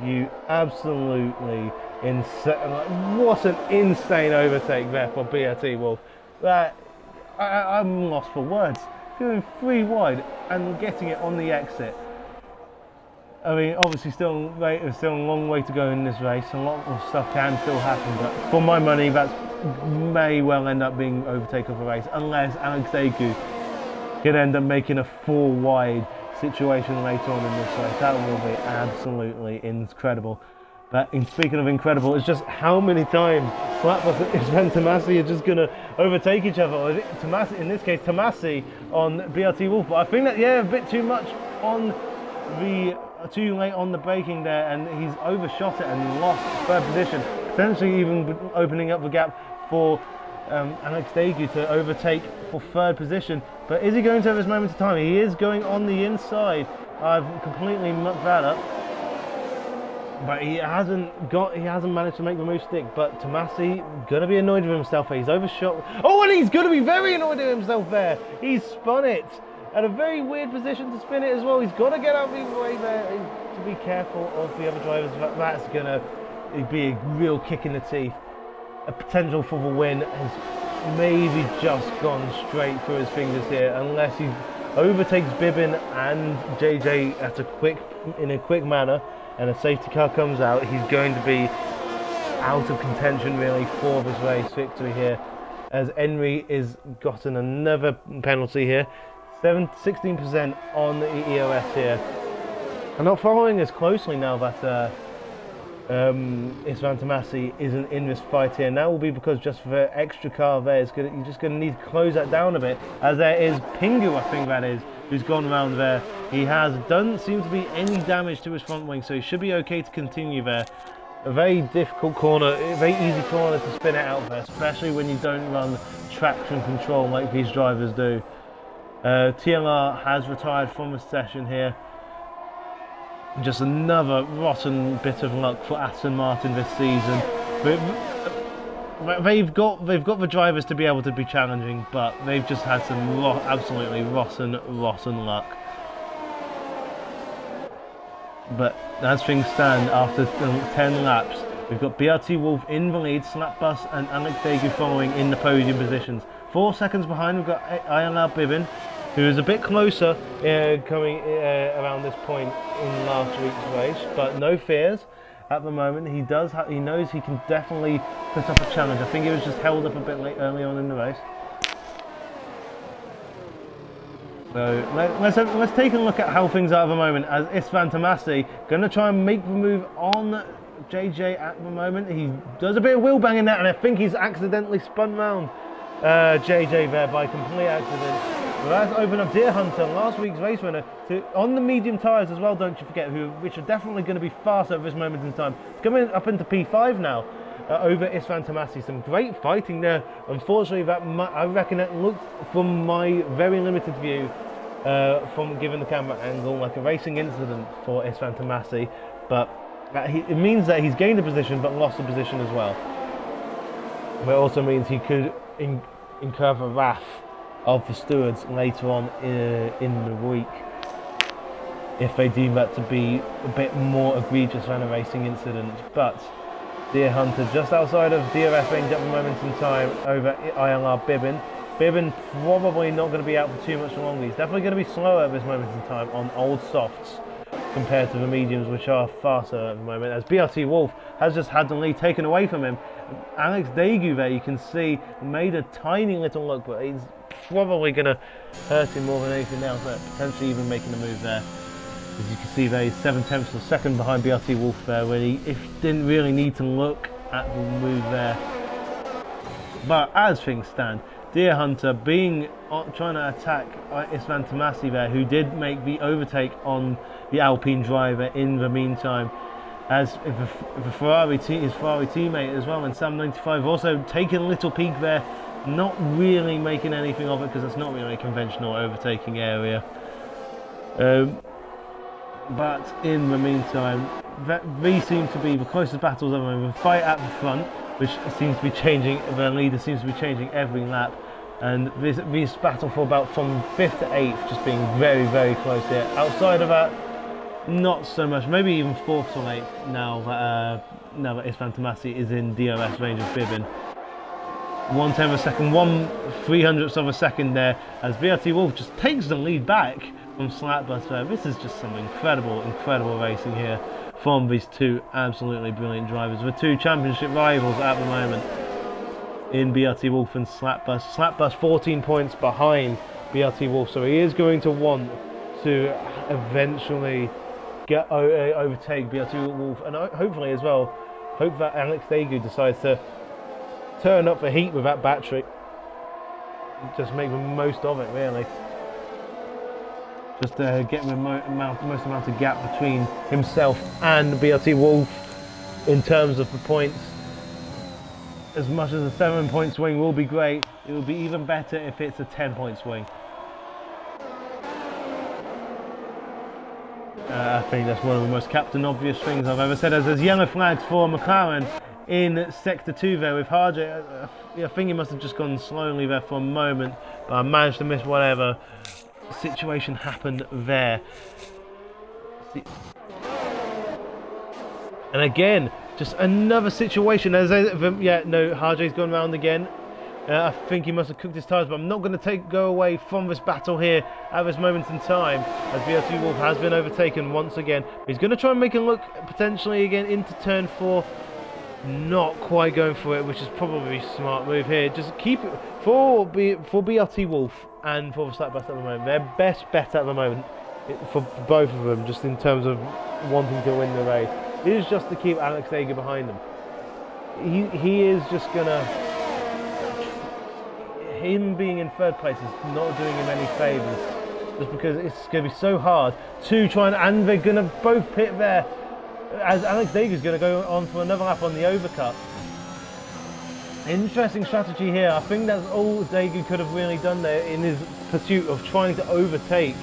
You absolutely insane. What an insane overtake there for BRT Wolf. I'm lost for words. Going 3 wide and getting it on the exit. I mean, obviously there's still a long way to go in this race. A lot of stuff can still happen, but for my money, that may well end up being overtake of the race, unless Alex Daegu can end up making a 4 wide situation later on in this race. That will be absolutely incredible. But speaking of incredible, it's just how many times Slapbus and Tomasi are just going to overtake each other. Or Tomasi, in this case, Tomasi on BRT Wolf. But I think that, yeah, a bit too much on the, too late on the braking there, and he's overshot it and lost third position. Potentially even opening up the gap for Alex Daegu to overtake for third position. But is he going to have his moment of time? He is going on the inside. I've completely mucked that up. But he hasn't managed to make the move stick. But Tomasi gonna be annoyed with himself. He's overshot. Oh, and he's gonna be very annoyed with himself there. He's spun it at a very weird position to spin it as well. He's got to get out of the way there to be careful of the other drivers. That's gonna be a real kick in the teeth. A potential for the win has maybe just gone straight through his fingers here, unless he overtakes Bibbin and JJ in a quick manner, and a safety car comes out. He's going to be out of contention really for this race victory here, as Henry is gotten another penalty here. 16% on the EOS here. I'm not following as closely now that Istvan Tomasi isn't in this fight here. And that will be because just for the extra car there, you're just going to need to close that down a bit, as there is Pingu, I think that is, who's gone around there. He doesn't seem to be any damage to his front wing, so he should be okay to continue there. A very difficult corner, a very easy corner to spin it out there, especially when you don't run traction control like these drivers do. TLR has retired from the session here. Just another rotten bit of luck for Aston Martin this season. They've got the drivers to be able to be challenging, but they've just had some absolutely rotten luck. But as things stand, after 10 laps, we've got BRT Wolf in the lead, Slapbus and Alex Degu following in the podium positions. 4 seconds behind, we've got Ayala Bibbin, who is a bit closer coming around this point in last week's race, but no fears at the moment. He knows he can definitely put up a challenge. I think he was just held up a bit late early on in the race. So let's take a look at how things are at the moment, as Istvan Tomasi going to try and make the move on JJ at the moment. He does a bit of wheel banging there, and I think he's accidentally spun round JJ there by complete accident. Well, that's opened up Deer Hunter, last week's race winner, on the medium tyres as well, don't you forget, which are definitely going to be fast at this moment in time. It's coming up into P5 now over Istvan Tomasi. Some great fighting there. Unfortunately, I reckon it looked, from my very limited view, from given the camera angle, like a racing incident for Istvan Tomasi. But it means that he's gained a position but lost a position as well. But it also means he could incur the wrath of the stewards later on in the week if they deem that to be a bit more egregious than a racing incident. But Deer Hunter just outside of DRS range at the moment in time over ILR Bibbin. Bibbin probably not going to be out for too much longer. He's definitely going to be slower at this moment in time on old softs compared to the mediums, which are faster at the moment, as BRT Wolf has just had the lead taken away from him. Alex Degu there, you can see, made a tiny little look, but he's probably going to hurt him more than anything else, potentially even making a move there. As you can see there, he's 7/10 of a second behind BRT Wolf there, where he didn't really need to look at the move there. But as things stand, Deer Hunter trying to attack Istvan Tomasi there, who did make the overtake on the Alpine driver in the meantime. As his Ferrari teammate as well, and Sam 95 also taking a little peek there, not really making anything of it because it's not really a conventional overtaking area. But in the meantime, these seem to be the closest battles at the moment. The fight at the front, which seems to be changing, the leader seems to be changing every lap. And this battle from 5th to 8th just being very, very close here. Outside of that, not so much. Maybe even 4th to 8th now that Istvan Tomasi is in DRS range of Bibbin. 1/10 of a second, 1/300th of a second there, as BRT Wolf just takes the lead back from Slapbus there. This is just some incredible racing here from these two absolutely brilliant drivers. The two championship rivals at the moment in BRT Wolf and Slapbus. Slapbus 14 points behind BRT Wolf, so he is going to want to eventually overtake BRT Wolf, and hopefully as well, hope that Alex Degu decides to turn up the heat with that battery. Just make the most of it, really. Just get the most amount of gap between himself and BRT Wolf in terms of the points. As much as a 7-point swing will be great, it will be even better if it's a 10-point swing. I think that's one of the most captain obvious things I've ever said. As there's yellow flags for McLaren in sector 2 there with Harjay. I think he must have just gone slowly there for a moment, but I managed to miss whatever situation happened there. And again, just another situation. Harjay's gone round again. I think he must have cooked his tyres, but I'm not going to go away from this battle here at this moment in time, as VRT Wolf has been overtaken once again. He's going to try and make a look potentially again into turn 4. Not quite going for it, which is probably a smart move here. Just keep it for BRT Wolf and for the Slapbus at the moment. Their best bet at the moment for both of them, just in terms of wanting to win the race, is just to keep Alex Dager behind them. He is just gonna. Him being in third place is not doing him any favours, just because it's going to be so hard to try and they're going to both pit there, as Alex Dager is going to go on for another lap on the overcut. Interesting strategy here. I think that's all Dager could have really done there in his pursuit of trying to overtake.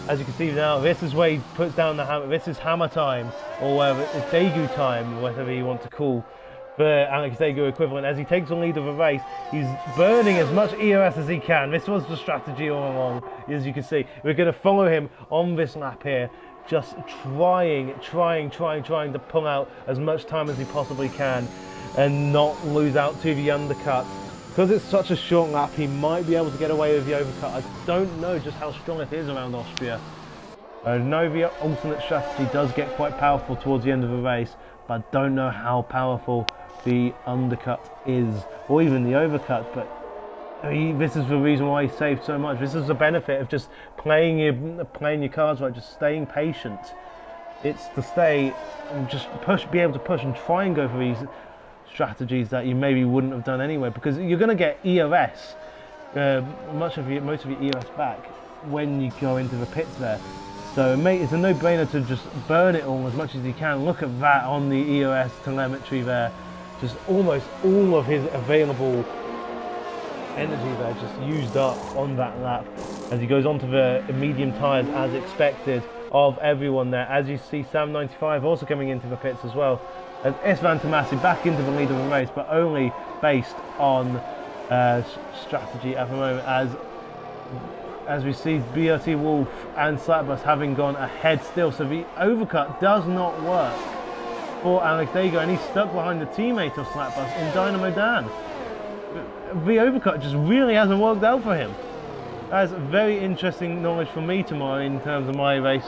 As you can see now, this is where he puts down the hammer. This is hammer time, or whatever, it's Daegu time, whatever you want to call the Alex Daegu equivalent. As he takes the lead of the race, he's burning as much EOS as he can. This was the strategy all along, as you can see. We're going to follow him on this lap here, just trying to pull out as much time as he possibly can and not lose out to the undercut. Because it's such a short lap, he might be able to get away with the overcut. I don't know just how strong it is around Austria. I know the alternate strategy does get quite powerful towards the end of the race, but I don't know how powerful the undercut is, or even the overcut. But this is the reason why he saved so much. This is the benefit of just playing your cards right, just staying patient. It's to stay and just be able to push and try and go for these strategies that you maybe wouldn't have done anyway, because you're going to get EOS, most of your EOS back when you go into the pits there. So it's a no-brainer to just burn it all as much as you can. Look at that on the EOS telemetry there. Just almost all of his available energy there just used up on that lap, as he goes onto the medium tyres as expected of everyone there. As you see, Sam 95 also coming into the pits as well. And Istvan Tomasi back into the lead of the race, but only based on strategy at the moment, as we see BRT Wolf and Slapbus having gone ahead still. So the overcut does not work for Alex Dager, and he's stuck behind the teammate of Slapbus in Dynamo Dan. The overcut just really hasn't worked out for him. That's very interesting knowledge for me tomorrow in terms of my race.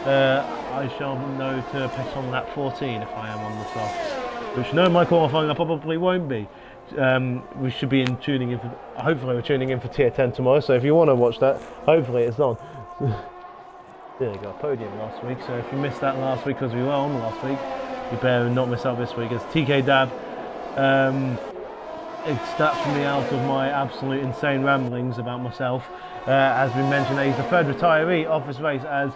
I shall know to piss on lap 14 if I am on the softs, which no, my qualifying I probably won't be. We should be tuning in for, hopefully we're tuning in for tier 10 tomorrow, so if you want to watch that, hopefully it's on. There we go, podium last week, so if you missed that last week because we were on last week, you better not miss out this week. As TK Dab extracts me out of my absolute insane ramblings about myself. As we mentioned, he's the third retiree of this race, as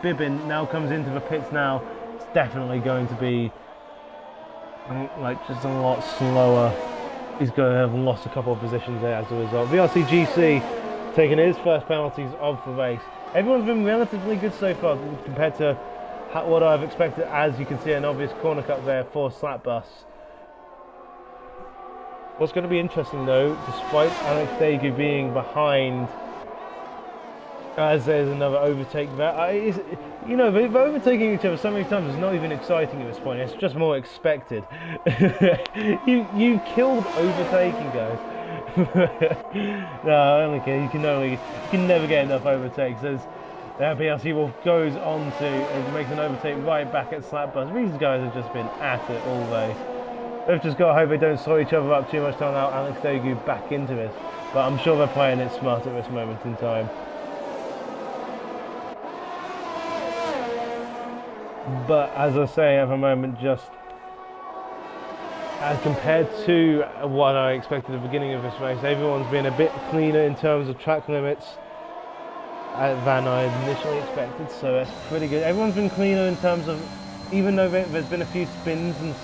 Bibbin now comes into the pits now. It's definitely going to be like just a lot slower. He's going to have lost a couple of positions there as a result. VRCGC taking his first penalties of the race. Everyone's been relatively good so far compared to what I've expected. As you can see, an obvious corner cut there for Slapbus. What's going to be interesting though, despite Alex Daegu being behind, as there's another overtake there. You know, they're overtaking each other so many times, it's not even exciting at this point, it's just more expected. you killed overtaking, guys. No, I don't care. You can never get enough overtakes. As BRC Wolf goes on to makes an overtake right back at Slapbus. These guys have just been at it all race. They've just got to hope they don't slow each other up too much to allow Alex Daegu back into this. But I'm sure they're playing it smart at this moment in time. But as I say, at the moment, just as compared to what I expected at the beginning of this race, everyone's been a bit cleaner in terms of track limits than I initially expected, so that's pretty good. Everyone's been cleaner in terms of, even though there's been a few spins and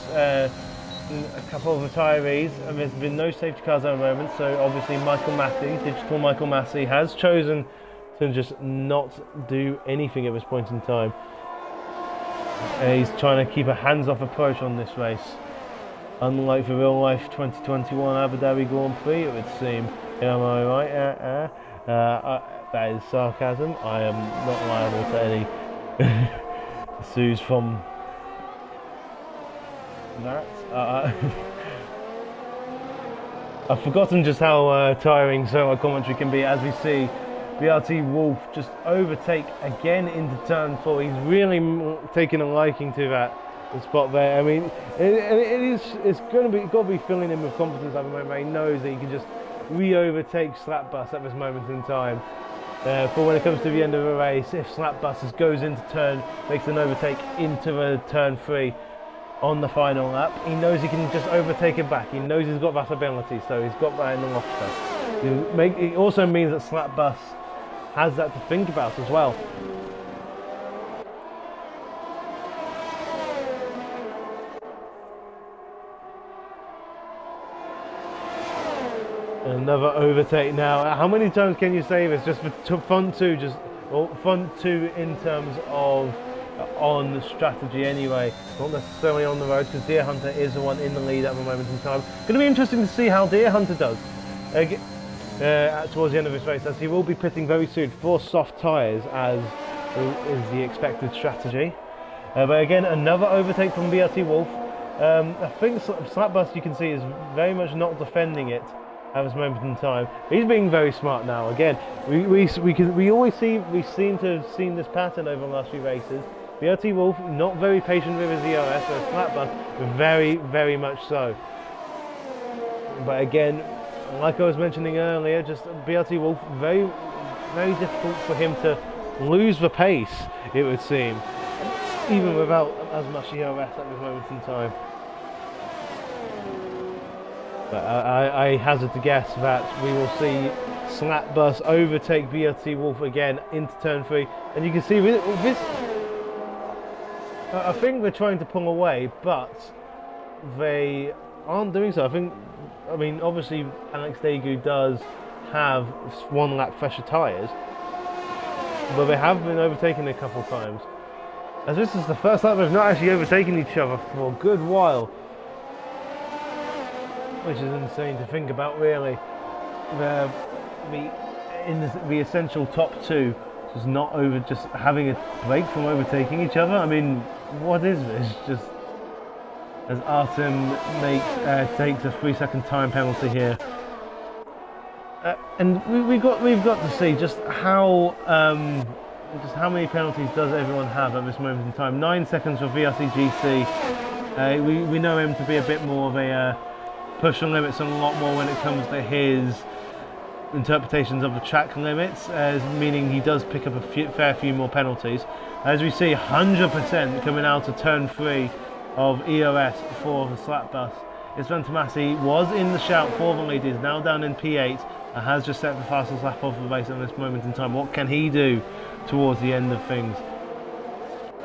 a couple of retirees, and there's been no safety cars at the moment, so obviously Michael Massey, digital Michael Massey, has chosen to just not do anything at this point in time. He's trying to keep a hands-off approach on this race. Unlike the real-life 2021 Abu Dhabi Grand Prix, it would seem. Am I right? That is sarcasm. I am not liable to any sues from that. I've forgotten just how tiring solo commentary can be, as we see BRT Wolf just overtake again into turn 4. He's really taking a liking to that spot there. I mean, it's got to be filling him with confidence at the moment. He knows that he can just re-overtake Slapbus at this moment in time. For when it comes to the end of the race, if Slapbus goes into turn, makes an overtake into the turn 3 on the final lap, he knows he can just overtake him back. He knows he's got that ability, so he's got that in the locker. It also means that Slapbus has that to think about as well. Another overtake now. How many times can you say this? Just for fun two, fun two in terms of on the strategy anyway, not necessarily on the road, because Deer Hunter is the one in the lead at the moment in time. Going to be interesting to see how Deer Hunter does towards the end of this race, as he will be pitting very soon for soft tyres, as is the expected strategy. But again, another overtake from BRT Wolf. I think Slapbus, you can see, is very much not defending it at this moment in time. He's being very smart now. Again, we seem to have seen this pattern over the last few races. BRT Wolf not very patient with his EOS, and Slapbus very much so. But again, like I was mentioning earlier, just BRT Wolf very difficult for him to lose the pace, it would seem, even without as much EOS at this moment in time. But I hazard to guess that we will see Slapbus overtake BRT Wolf again into turn 3, and you can see with this, I think they're trying to pull away, but they aren't doing so. I mean, obviously Alex Daegu does have 1 lap fresher tyres, but they have been overtaken a couple of times. As this is the first lap they've not actually overtaken each other for a good while, which is insane to think about, really. The essential top 2 just just having a break from overtaking each other. I mean, what is this? Just as Artem takes a 3-second time penalty here, and we've got to see just how many penalties does everyone have at this moment in time. 9 seconds for VRCGC. We know him to be a bit more of a push the limits a lot more when it comes to his interpretations of the track limits, meaning he does pick up a fair few more penalties. As we see, 100% coming out of turn 3 of EOS for the Slapbus. Isvan Tomasi was in the shout for the lead, is now down in P8 and has just set the fastest lap of the race at this moment in time. What can he do towards the end of things?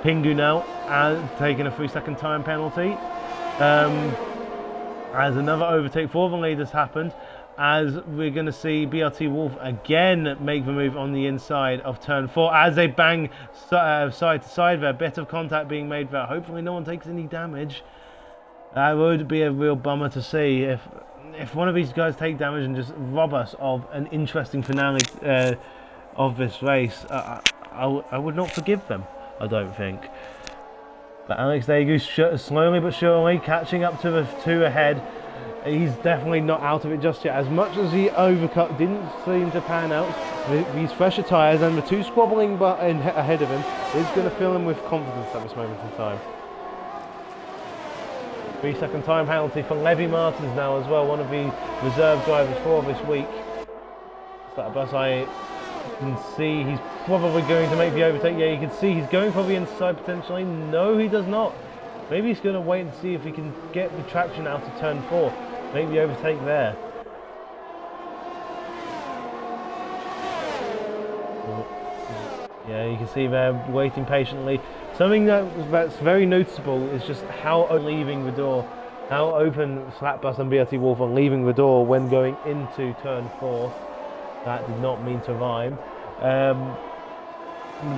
Pingu now taking a 3-second time penalty. As another overtake for the lead has happened, as we're going to see BRT Wolf again make the move on the inside of turn 4 as they bang side to side there. A bit of contact being made there. Hopefully no one takes any damage. That would be a real bummer to see if one of these guys take damage and just rob us of an interesting finale of this race. I would not forgive them, I don't think. But Alex Daegu slowly but surely catching up to the 2 ahead. He's definitely not out of it just yet. As much as the overcut didn't seem to pan out, these fresher tyres and the 2 squabbling ahead of him is going to fill him with confidence at this moment in time. 3-second time penalty for Levy Martins now as well, one of the reserve drivers for this week. Slapbus, I can see he's probably going to make the overtake. Yeah, you can see he's going for the inside potentially. No, he does not. Maybe he's going to wait and see if he can get the traction out of turn 4. Make the overtake there. Yeah, you can see they're waiting patiently. Something that's very noticeable is just how leaving the door, how open Slapbus and BRT Wolf are leaving the door when going into turn 4. That did not mean to rhyme.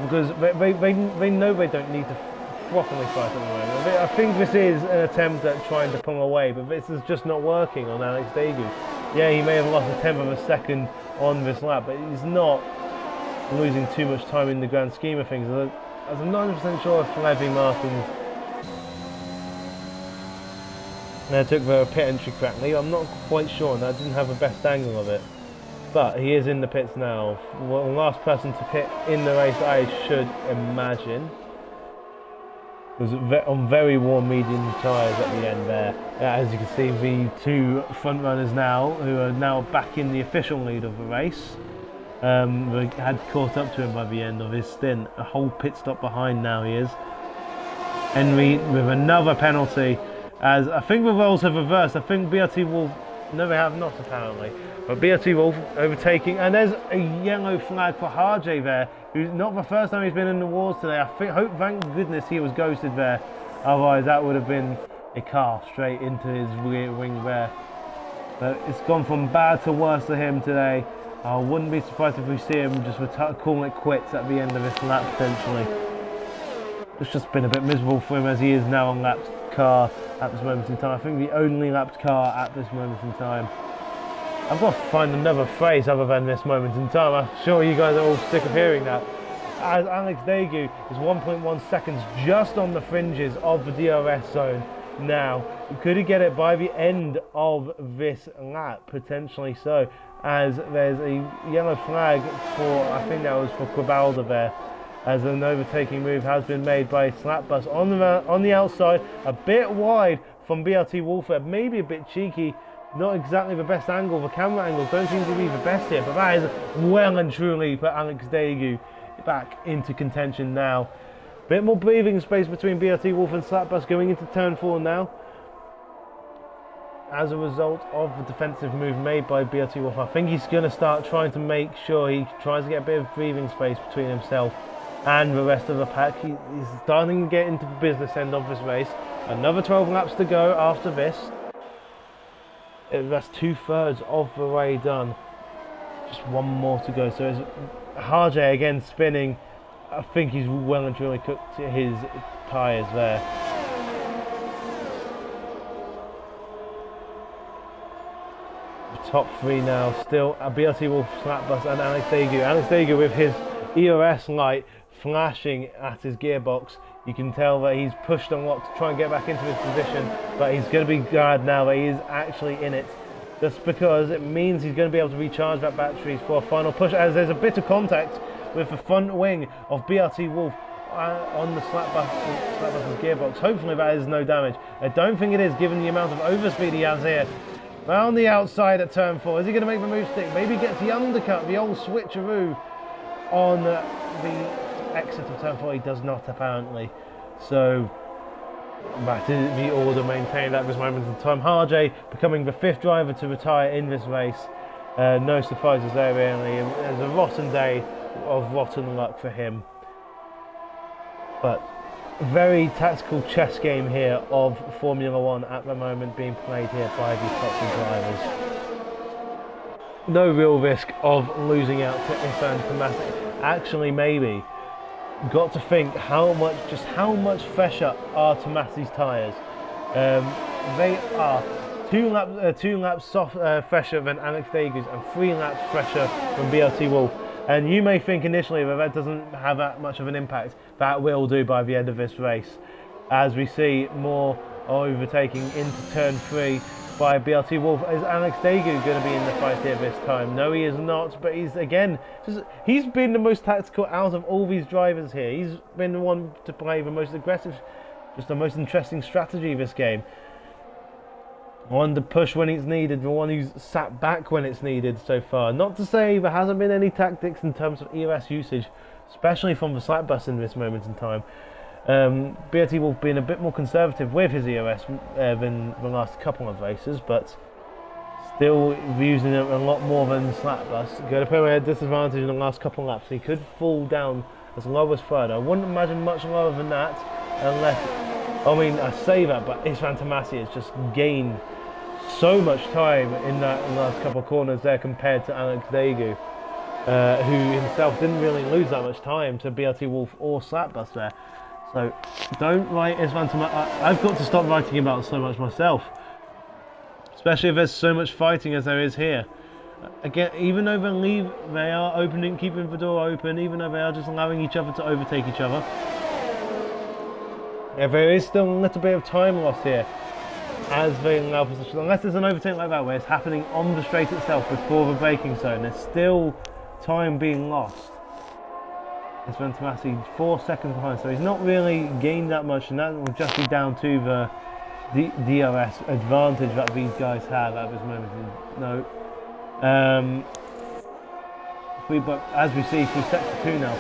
because they know they don't need to properly fight at the moment. I think this is an attempt at trying to pull away, but this is just not working on Alex Daegu. Yeah, he may have lost a tenth of a second on this lap, but he's not losing too much time in the grand scheme of things. As I'm not 100% sure if Levi Martins took the pit entry correctly. I'm not quite sure, and I didn't have the best angle of it. But he is in the pits now. Well, last person to pit in the race, I should imagine. Was on very warm medium tyres at the end there. As you can see, the two front runners now, who are now back in the official lead of the race, they had caught up to him by the end of his stint. A whole pit stop behind now he is. Henry with another penalty, as I think the roles have reversed. I think BRT will, no they have not apparently, but BRT Wolf overtaking, and there's a yellow flag for Harjay there, who's not the first time he's been in the wars today. Thank goodness he was ghosted there, otherwise that would have been a car straight into his rear wing there. But it's gone from bad to worse to him today. I wouldn't be surprised if we see him just calling it quits at the end of this lap potentially. It's just been a bit miserable for him, as he is now on lapped car at this moment in time. I think the only lapped car at this moment in time. I've got to find another phrase other than this moment in time. I'm sure you guys are all sick of hearing that. As Alex Daegu is 1.1 seconds just on the fringes of the DRS zone now. Could he get it by the end of this lap? Potentially so, as there's a yellow flag for, I think that was for Quibalda there, as an overtaking move has been made by Slapbus on the outside, a bit wide from BRT Wolford, maybe a bit cheeky. Not exactly the best angle. The camera angles don't seem to be the best here, but that is well and truly put Alex Daegu back into contention now. Bit more breathing space between BRT Wolf and Slapbus going into turn 4 now. As a result of the defensive move made by BRT Wolf, I think he's going to start trying to make sure he tries to get a bit of breathing space between himself and the rest of the pack. He's starting to get into the business end of this race. Another 12 laps to go after this. That's 2/3 of the way done. Just one more to go. So it's Harjay again spinning. I think he's well and truly cooked his tyres there. The top three now still BRT Wolf, Slapbus and Alex Daegu. Alex Daegu with his EOS light flashing at his gearbox. You can tell that he's pushed a lot to try and get back into his position, but he's going to be glad now that he is actually in it, just because it means he's going to be able to recharge that batteries for a final push, as there's a bit of contact with the front wing of BRT Wolf on the Slapbus's gearbox. Hopefully that is no damage. I don't think it is, given the amount of overspeed he has here. Round the outside at turn 4, is he going to make the move stick? Maybe gets the undercut, the old switcheroo on the exit of turn 4. He does not apparently, so that is the order maintained at this moment in time. Harjay becoming the 5th driver to retire in this race. No surprises there really. It's a rotten day of rotten luck for him, but very tactical chess game here of Formula 1 at the moment being played here by the top two drivers. No real risk of losing out to Ifan Tomasic. Actually, maybe. Got to think how much fresher are Tomasi's tyres. They are 2 laps fresher than Alex Daegu's and 3 laps fresher than BRT Wolf. And you may think initially that doesn't have that much of an impact. That will do by the end of this race, as we see more overtaking into turn 3 by BRT Wolf. Is Alex Daegu going to be in the fight here this time? No, he is not, but he's been the most tactical out of all these drivers here. He's been the one to play the most aggressive, just the most interesting strategy this game. One to push when it's needed, the one who's sat back when it's needed so far. Not to say there hasn't been any tactics in terms of EOS usage, especially from the Slapbus in this moment in time. BRT Wolf being a bit more conservative with his EOS than the last couple of races, but still using it a lot more than Slapbus. Going to put him at a disadvantage in the last couple of laps. He could fall down as low as 3rd. I wouldn't imagine much lower than that, unless, I mean, I say that, but Ifan Tomasi has just gained so much time in that last couple of corners there compared to Alex Daegu. who himself didn't really lose that much time to BRT Wolf or Slapbus there. So don't write Isvan Tomasi. I've got to stop writing about so much myself, especially if there's so much fighting as there is here. Again, even though they are opening, keeping the door open, even though they are just allowing each other to overtake each other, there is still a little bit of time lost here as they allow position. Unless there's an overtake like that where it's happening on the straight itself before the braking zone, there's still time being lost. It's Tomasi 4 seconds behind, so he's not really gained that much, and that will just be down to the DRS advantage that these guys have at this moment. No. But as we see through sector 2 now,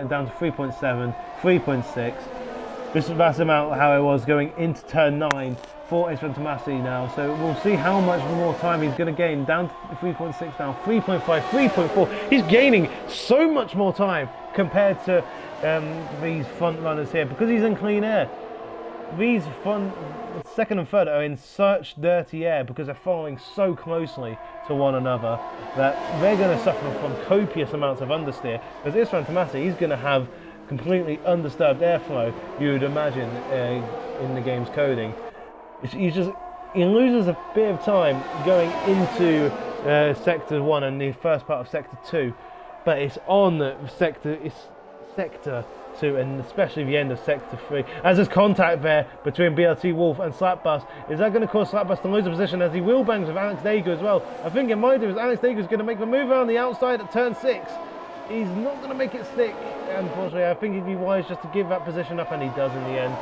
down to 3.7, 3.6. That's about how it was going into turn 9 for Isvan Tomasi now. So we'll see how much more time he's going to gain. Down to 3.6 now, 3.5, 3.4. He's gaining so much more time compared to these front runners here because he's in clean air. These second and third are in such dirty air because they're following so closely to one another that they're going to suffer from copious amounts of understeer. Because Isvan Tomasi, he's going to have completely undisturbed airflow, you would imagine, in the game's coding. He loses a bit of time going into sector 1 and the first part of sector 2, but it's on sector 2 and especially the end of sector 3. As there's contact there between BRT Wolf and Slapbus, is that going to cause Slapbus to lose a position as he will bangs with Alex Daegu as well? I think it might do, as Alex Daegu is going to make the move around the outside at turn 6. He's not going to make it stick, unfortunately. I think he'd be wise just to give that position up, and he does in the end.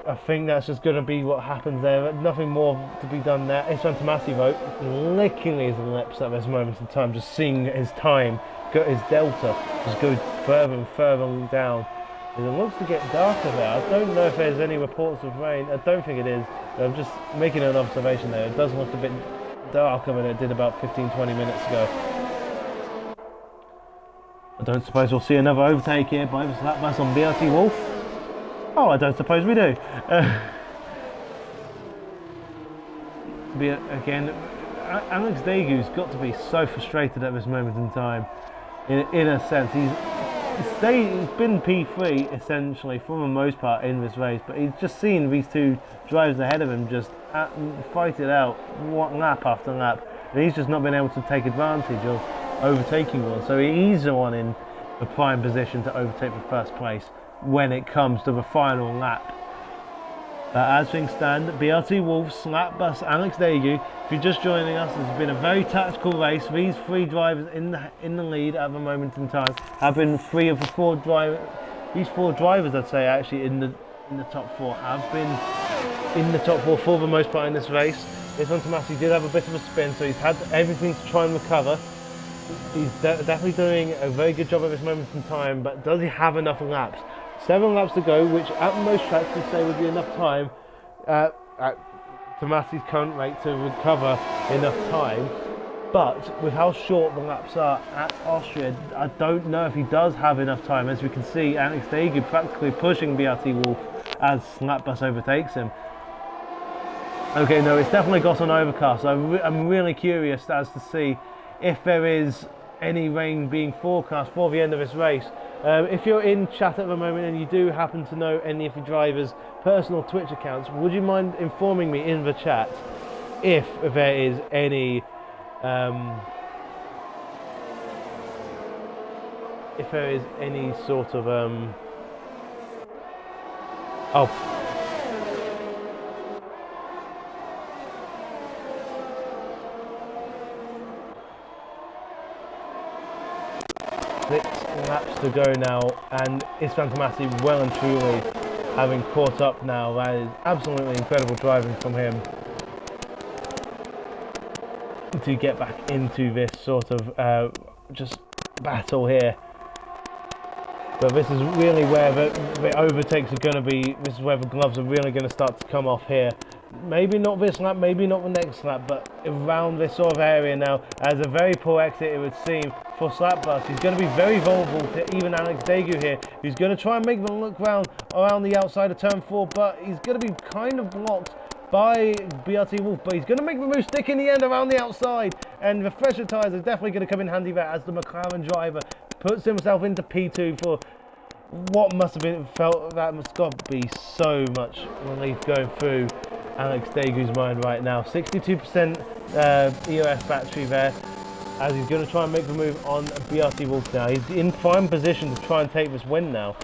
I think that's just going to be what happens there. Nothing more to be done there. Isvan Tomasi, though, licking his lips at this moment in time, just seeing his time, his delta, just go further and further down. It looks to get darker there. I don't know if there's any reports of rain. I don't think it is. I'm just making an observation there. It does look a bit darker than it did about 15-20 minutes ago. I don't suppose we'll see another overtake here by the Slapbus on BRT Wolf. Oh, I don't suppose we do. Again, Alex Daegu's got to be so frustrated at this moment in time. In a sense, he's been P3 essentially for the most part in this race, but he's just seen these two drivers ahead of him just fight it out lap after lap, and he's just not been able to take advantage of overtaking one. So he's the one in the prime position to overtake the first place when it comes to the final lap. As things stand, BRT Wolf, Slapbus, Alex Daegu. If you're just joining us, it's been a very tactical race. These three drivers in the lead at the moment in time have been three of the four drivers. These four drivers, I'd say, actually in the top four have been in the top four for the most part in this race. Isvan Tomasi did have a bit of a spin, so he's had everything to try and recover. He's definitely doing a very good job at this moment in time, but does he have enough laps? 7 laps to go, which at most tracks would say would be enough time at Tomasi's current rate to recover enough time. But with how short the laps are at Austria, I don't know if he does have enough time. As we can see, Alex Daegu practically pushing BRT Wolf as Slapbus overtakes him. Okay, no, it's definitely got an overcast. I'm really curious as to see if there is any rain being forecast for the end of this race. If you're in chat at the moment and you do happen to know any of the drivers' personal Twitch accounts, would you mind informing me in the chat if there is any sort of laps to go now, and Isvan Tomasi well and truly having caught up now. That is absolutely incredible driving from him to get back into this sort of just battle here. But this is really where the overtakes are going to be. This is where the gloves are really going to start to come off here. Maybe not this lap, maybe not the next lap, but around this sort of area now. As a very poor exit, it would seem, for Slapbus. He's going to be very vulnerable to even Alex Daegu here, who's going to try and make the look round around the outside of turn 4, but he's going to be kind of blocked by BRT Wolf, but he's going to make the move stick in the end around the outside, and the fresher tyres are definitely going to come in handy there as the McLaren driver puts himself into P2 for what must have been felt that must got be so much relief going through Alex Degu's mind right now. 62% EOS battery there, as he's going to try and make the move on BRT Wolf now. He's in prime position to try and take this win now.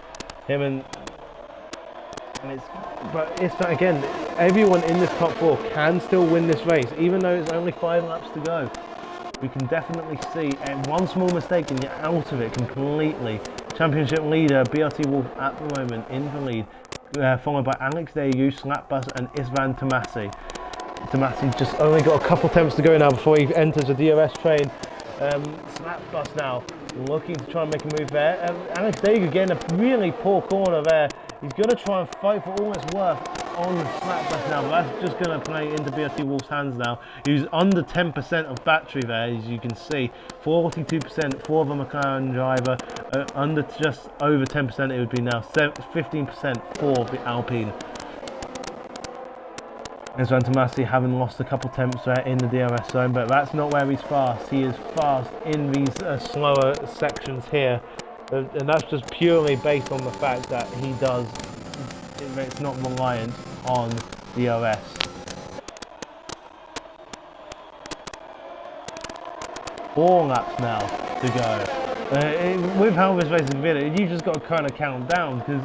But it's again, everyone in this top 4 can still win this race, even though it's only 5 laps to go. We can definitely see one small mistake and you're out of it completely. Championship leader BRT Wolf at the moment in the lead, followed by Alex Degu, Slapbus and Istvan Tomasi. Tomasi just only got a couple attempts to go now before he enters the DRS train. Slapbus now looking to try and make a move there. Alex Degu getting a really poor corner there. He's going to try and fight for all it's worth on Slapbus now, but that's just going to play into BRT Wolf's hands now. He's under 10% of battery there, as you can see. 42% for the McLaren driver, under just over 10% it would be now. 15% for the Alpine. Istvan Tomasi having lost a couple attempts there in the DRS zone, but that's not where he's fast. He is fast in these slower sections here, and that's just purely based on the fact that it's not reliant on DRS. Four laps now to go. With how this race is been, you've just got to kind of count down because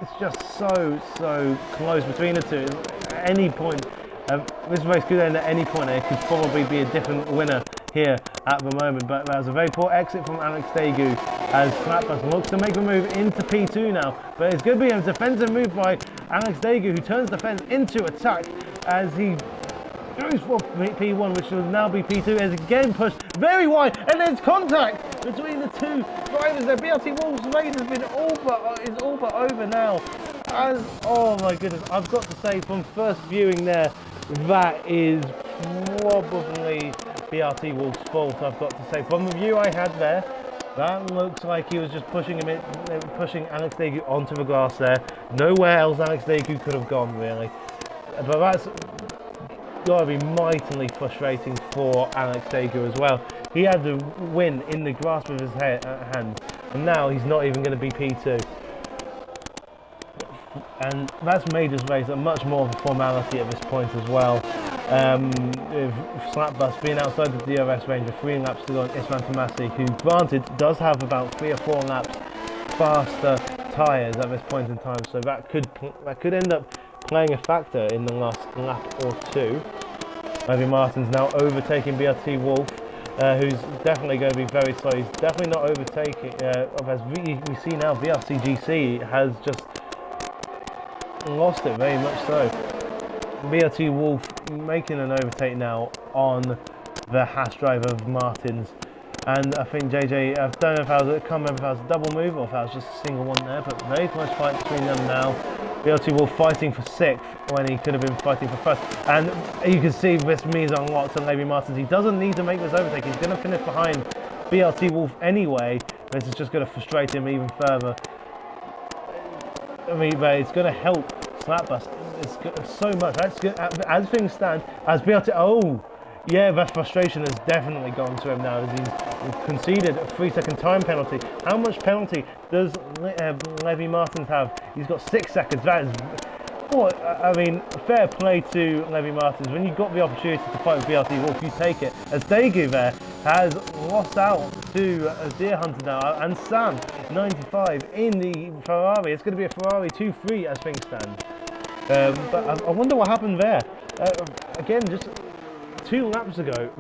it's just so close between the two. At any point, this race could end at any point. It could probably be a different winner here at the moment, but there's a very poor exit from Alex Degu as Slapbus looks to make the move into P2 now, but it's going to be a defensive move by Alex Degu, who turns the fence into attack as he goes for P1, which will now be P2, as again pushed very wide, and there's contact between the two drivers there. BRT Wolf's race has been all but over now. Oh my goodness, I've got to say from first viewing there, that is probably BRT Wolf's fault, I've got to say. From the view I had there, that looks like he was just pushing Alex Degu onto the grass there. Nowhere else Alex Degu could have gone, really. But that's got to be mightily frustrating for Alex Degu as well. He had the win in the grasp of his hand, and now he's not even going to be P2. And that's made his race a much more of a formality at this point as well. With Slapbus being outside the DRS range with 3 laps to go on Istvan Tomasi, who granted does have about 3 or 4 laps faster tyres at this point in time, so that could end up playing a factor in the last lap or two. Levi Martin's now overtaking BRT Wolf, who's definitely going to be very slow. He's definitely not overtaking, as we see now VRCGC has just lost it very much so. BRT Wolf making an overtake now on the Haas driver of Martins, and I think JJ, I don't know if I can't remember if that was a double move or if that was just a single one there, but very close fight between them now. BRT Wolf fighting for 6th when he could have been fighting for 1st, and you can see this means a lot to Levi Martins. He doesn't need to make this overtake, he's going to finish behind BRT Wolf anyway. This is just going to frustrate him even further. I mean, but it's going to help Slapbus. It's so much. That's good. As things stand, as BRT, oh yeah, that frustration has definitely gone to him now as he's conceded a 3-second time penalty. How much penalty does Levi Martins have? He's got 6 seconds. That is, I mean, fair play to Levi Martins. When you've got the opportunity to fight with BRT Wolf, you take it. As Degu there has lost out to Deer Hunter now, and Sam 95 in the Ferrari. It's going to be a Ferrari 2-3 as things stand. But I wonder what happened there. Again, just 2 laps ago,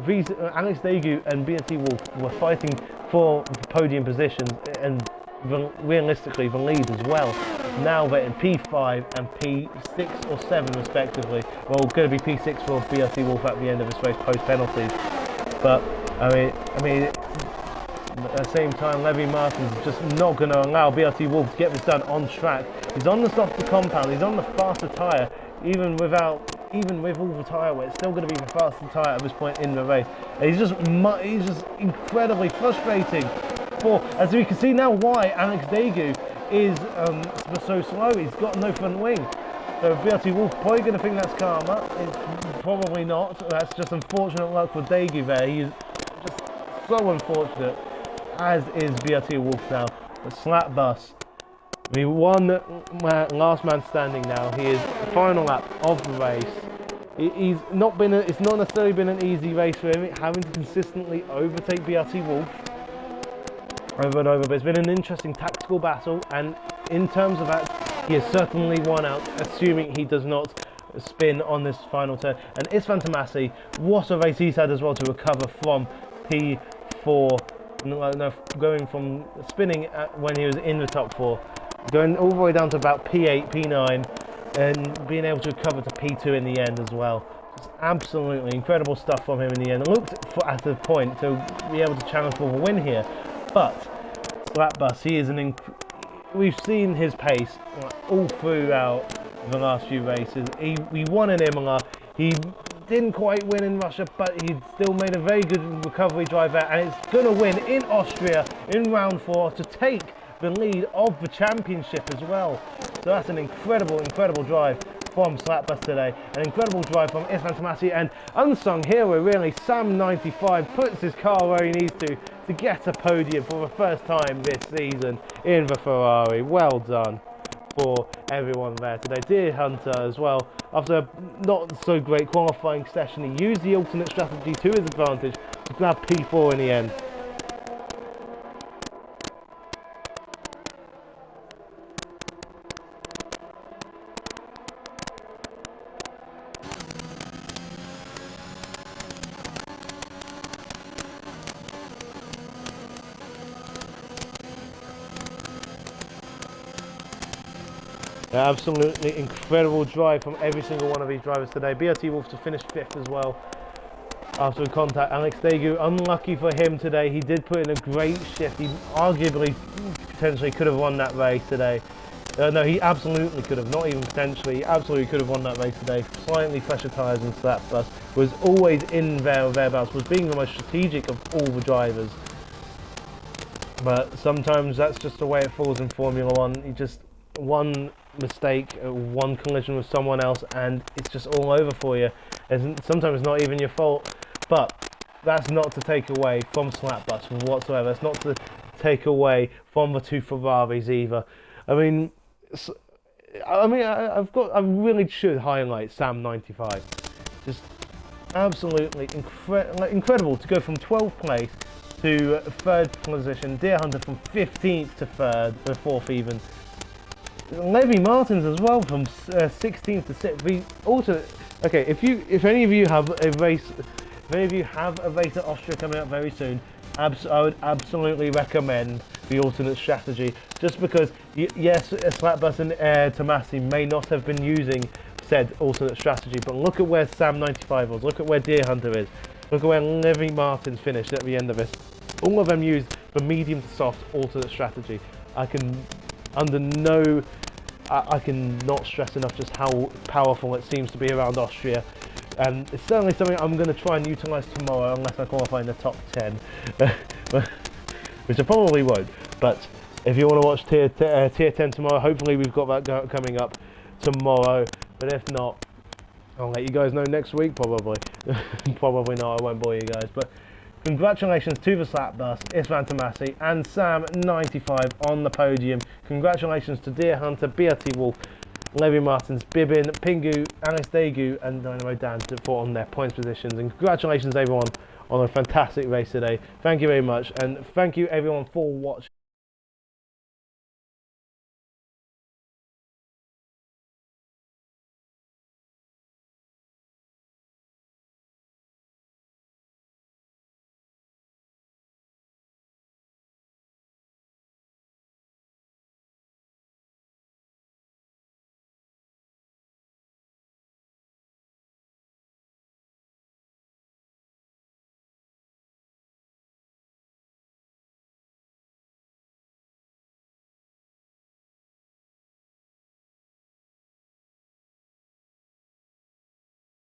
Alex Degu and BRT Wolf were fighting for the podium positions and realistically the lead as well. Now they're in P5 and P6 or 7 respectively. Well, going to be P6 for BRT Wolf at the end of this race post penalties. But I mean, at the same time, Levi Martins is just not going to allow BRT Wolf to get this done on track. He's on the softer compound. He's on the faster tyre, even with all the tyre wear. It's still going to be the faster tyre at this point in the race. And he's just incredibly frustrating. As we can see now, why Alex Degu is so slow. He's got no front wing. So BRT Wolf probably going to think that's karma. It's probably not. That's just unfortunate luck for Daegu there. He's just so unfortunate, as is BRT Wolf now. The slap bus. The last man standing now. He is the final lap of the race. He's not been. It's not necessarily been an easy race for him, having to consistently overtake BRT Wolf over and over. But it's been an interesting tactical battle, and in terms of that, he has certainly won out, assuming he does not spin on this final turn. And Istvan Tomasi, what a race he's had as well to recover from P4, going from spinning when he was in the top 4, going all the way down to about P8, P9, and being able to recover to P2 in the end as well. Just absolutely incredible stuff from him in the end. Looked at the point to be able to challenge for the win here, but Slapbus, he is we've seen his pace all throughout the last few races. He won in Imola. He didn't quite win in Russia, but he still made a very good recovery drive there, and it's going to win in Austria in round 4 to take the lead of the championship as well. So that's an incredible drive from Slapbus today. An incredible drive from Istvan Tomasi, and unsung hero really, Sam95 puts his car where he needs to get a podium for the first time this season in the Ferrari. Well done for everyone there today. Deer Hunter as well, after a not so great qualifying session, he used the alternate strategy to his advantage to grab P4 in the end. Absolutely incredible drive from every single one of these drivers today. BRT Wolf to finish 5th as well after contact. Alex Daegu, unlucky for him today. He did put in a great shift. He arguably potentially could have won that race today. No, he absolutely could have, not even potentially, he absolutely could have won that race today. Slightly fresher tyres and Slapbus was always in there or thereabouts, was being the most strategic of all the drivers. But sometimes that's just the way it falls in Formula 1. You just one mistake, one collision with someone else, and it's just all over for you. And sometimes it's not even your fault, but that's not to take away from Slapbus whatsoever. It's not to take away from the 2 Ferraris either. I really should highlight Sam95. Just absolutely incredible to go from 12th place to 3rd position. Deer Hunter from 15th to 3rd, or 4th even. Levy Martins as well from 16th to 6th. Okay, if any of you have a race, at Austria coming up very soon, I would absolutely recommend the alternate strategy. Just because, yes, Slapbus and Tomasi may not have been using said alternate strategy, but look at where Sam95 was. Look at where Deer Hunter is. Look at where Levy Martins finished at the end of this. All of them used the medium to soft alternate strategy. I cannot stress enough just how powerful it seems to be around Austria, and it's certainly something I'm going to try and utilise tomorrow, unless I qualify in the top 10, which I probably won't. But if you want to watch tier 10 tomorrow, hopefully we've got that coming up tomorrow. But if not, I'll let you guys know next week, probably. Probably not, I won't bore you guys. But congratulations to the Slapbus, Istvan Tomasi and Sam95 on the podium. Congratulations to Deer Hunter, BRT Wolf, Levy Martins, Bibin, Pingu, Alex Daegu and Dynamo Dan for on their points positions. And congratulations everyone on a fantastic race today. Thank you very much, and thank you everyone for watching.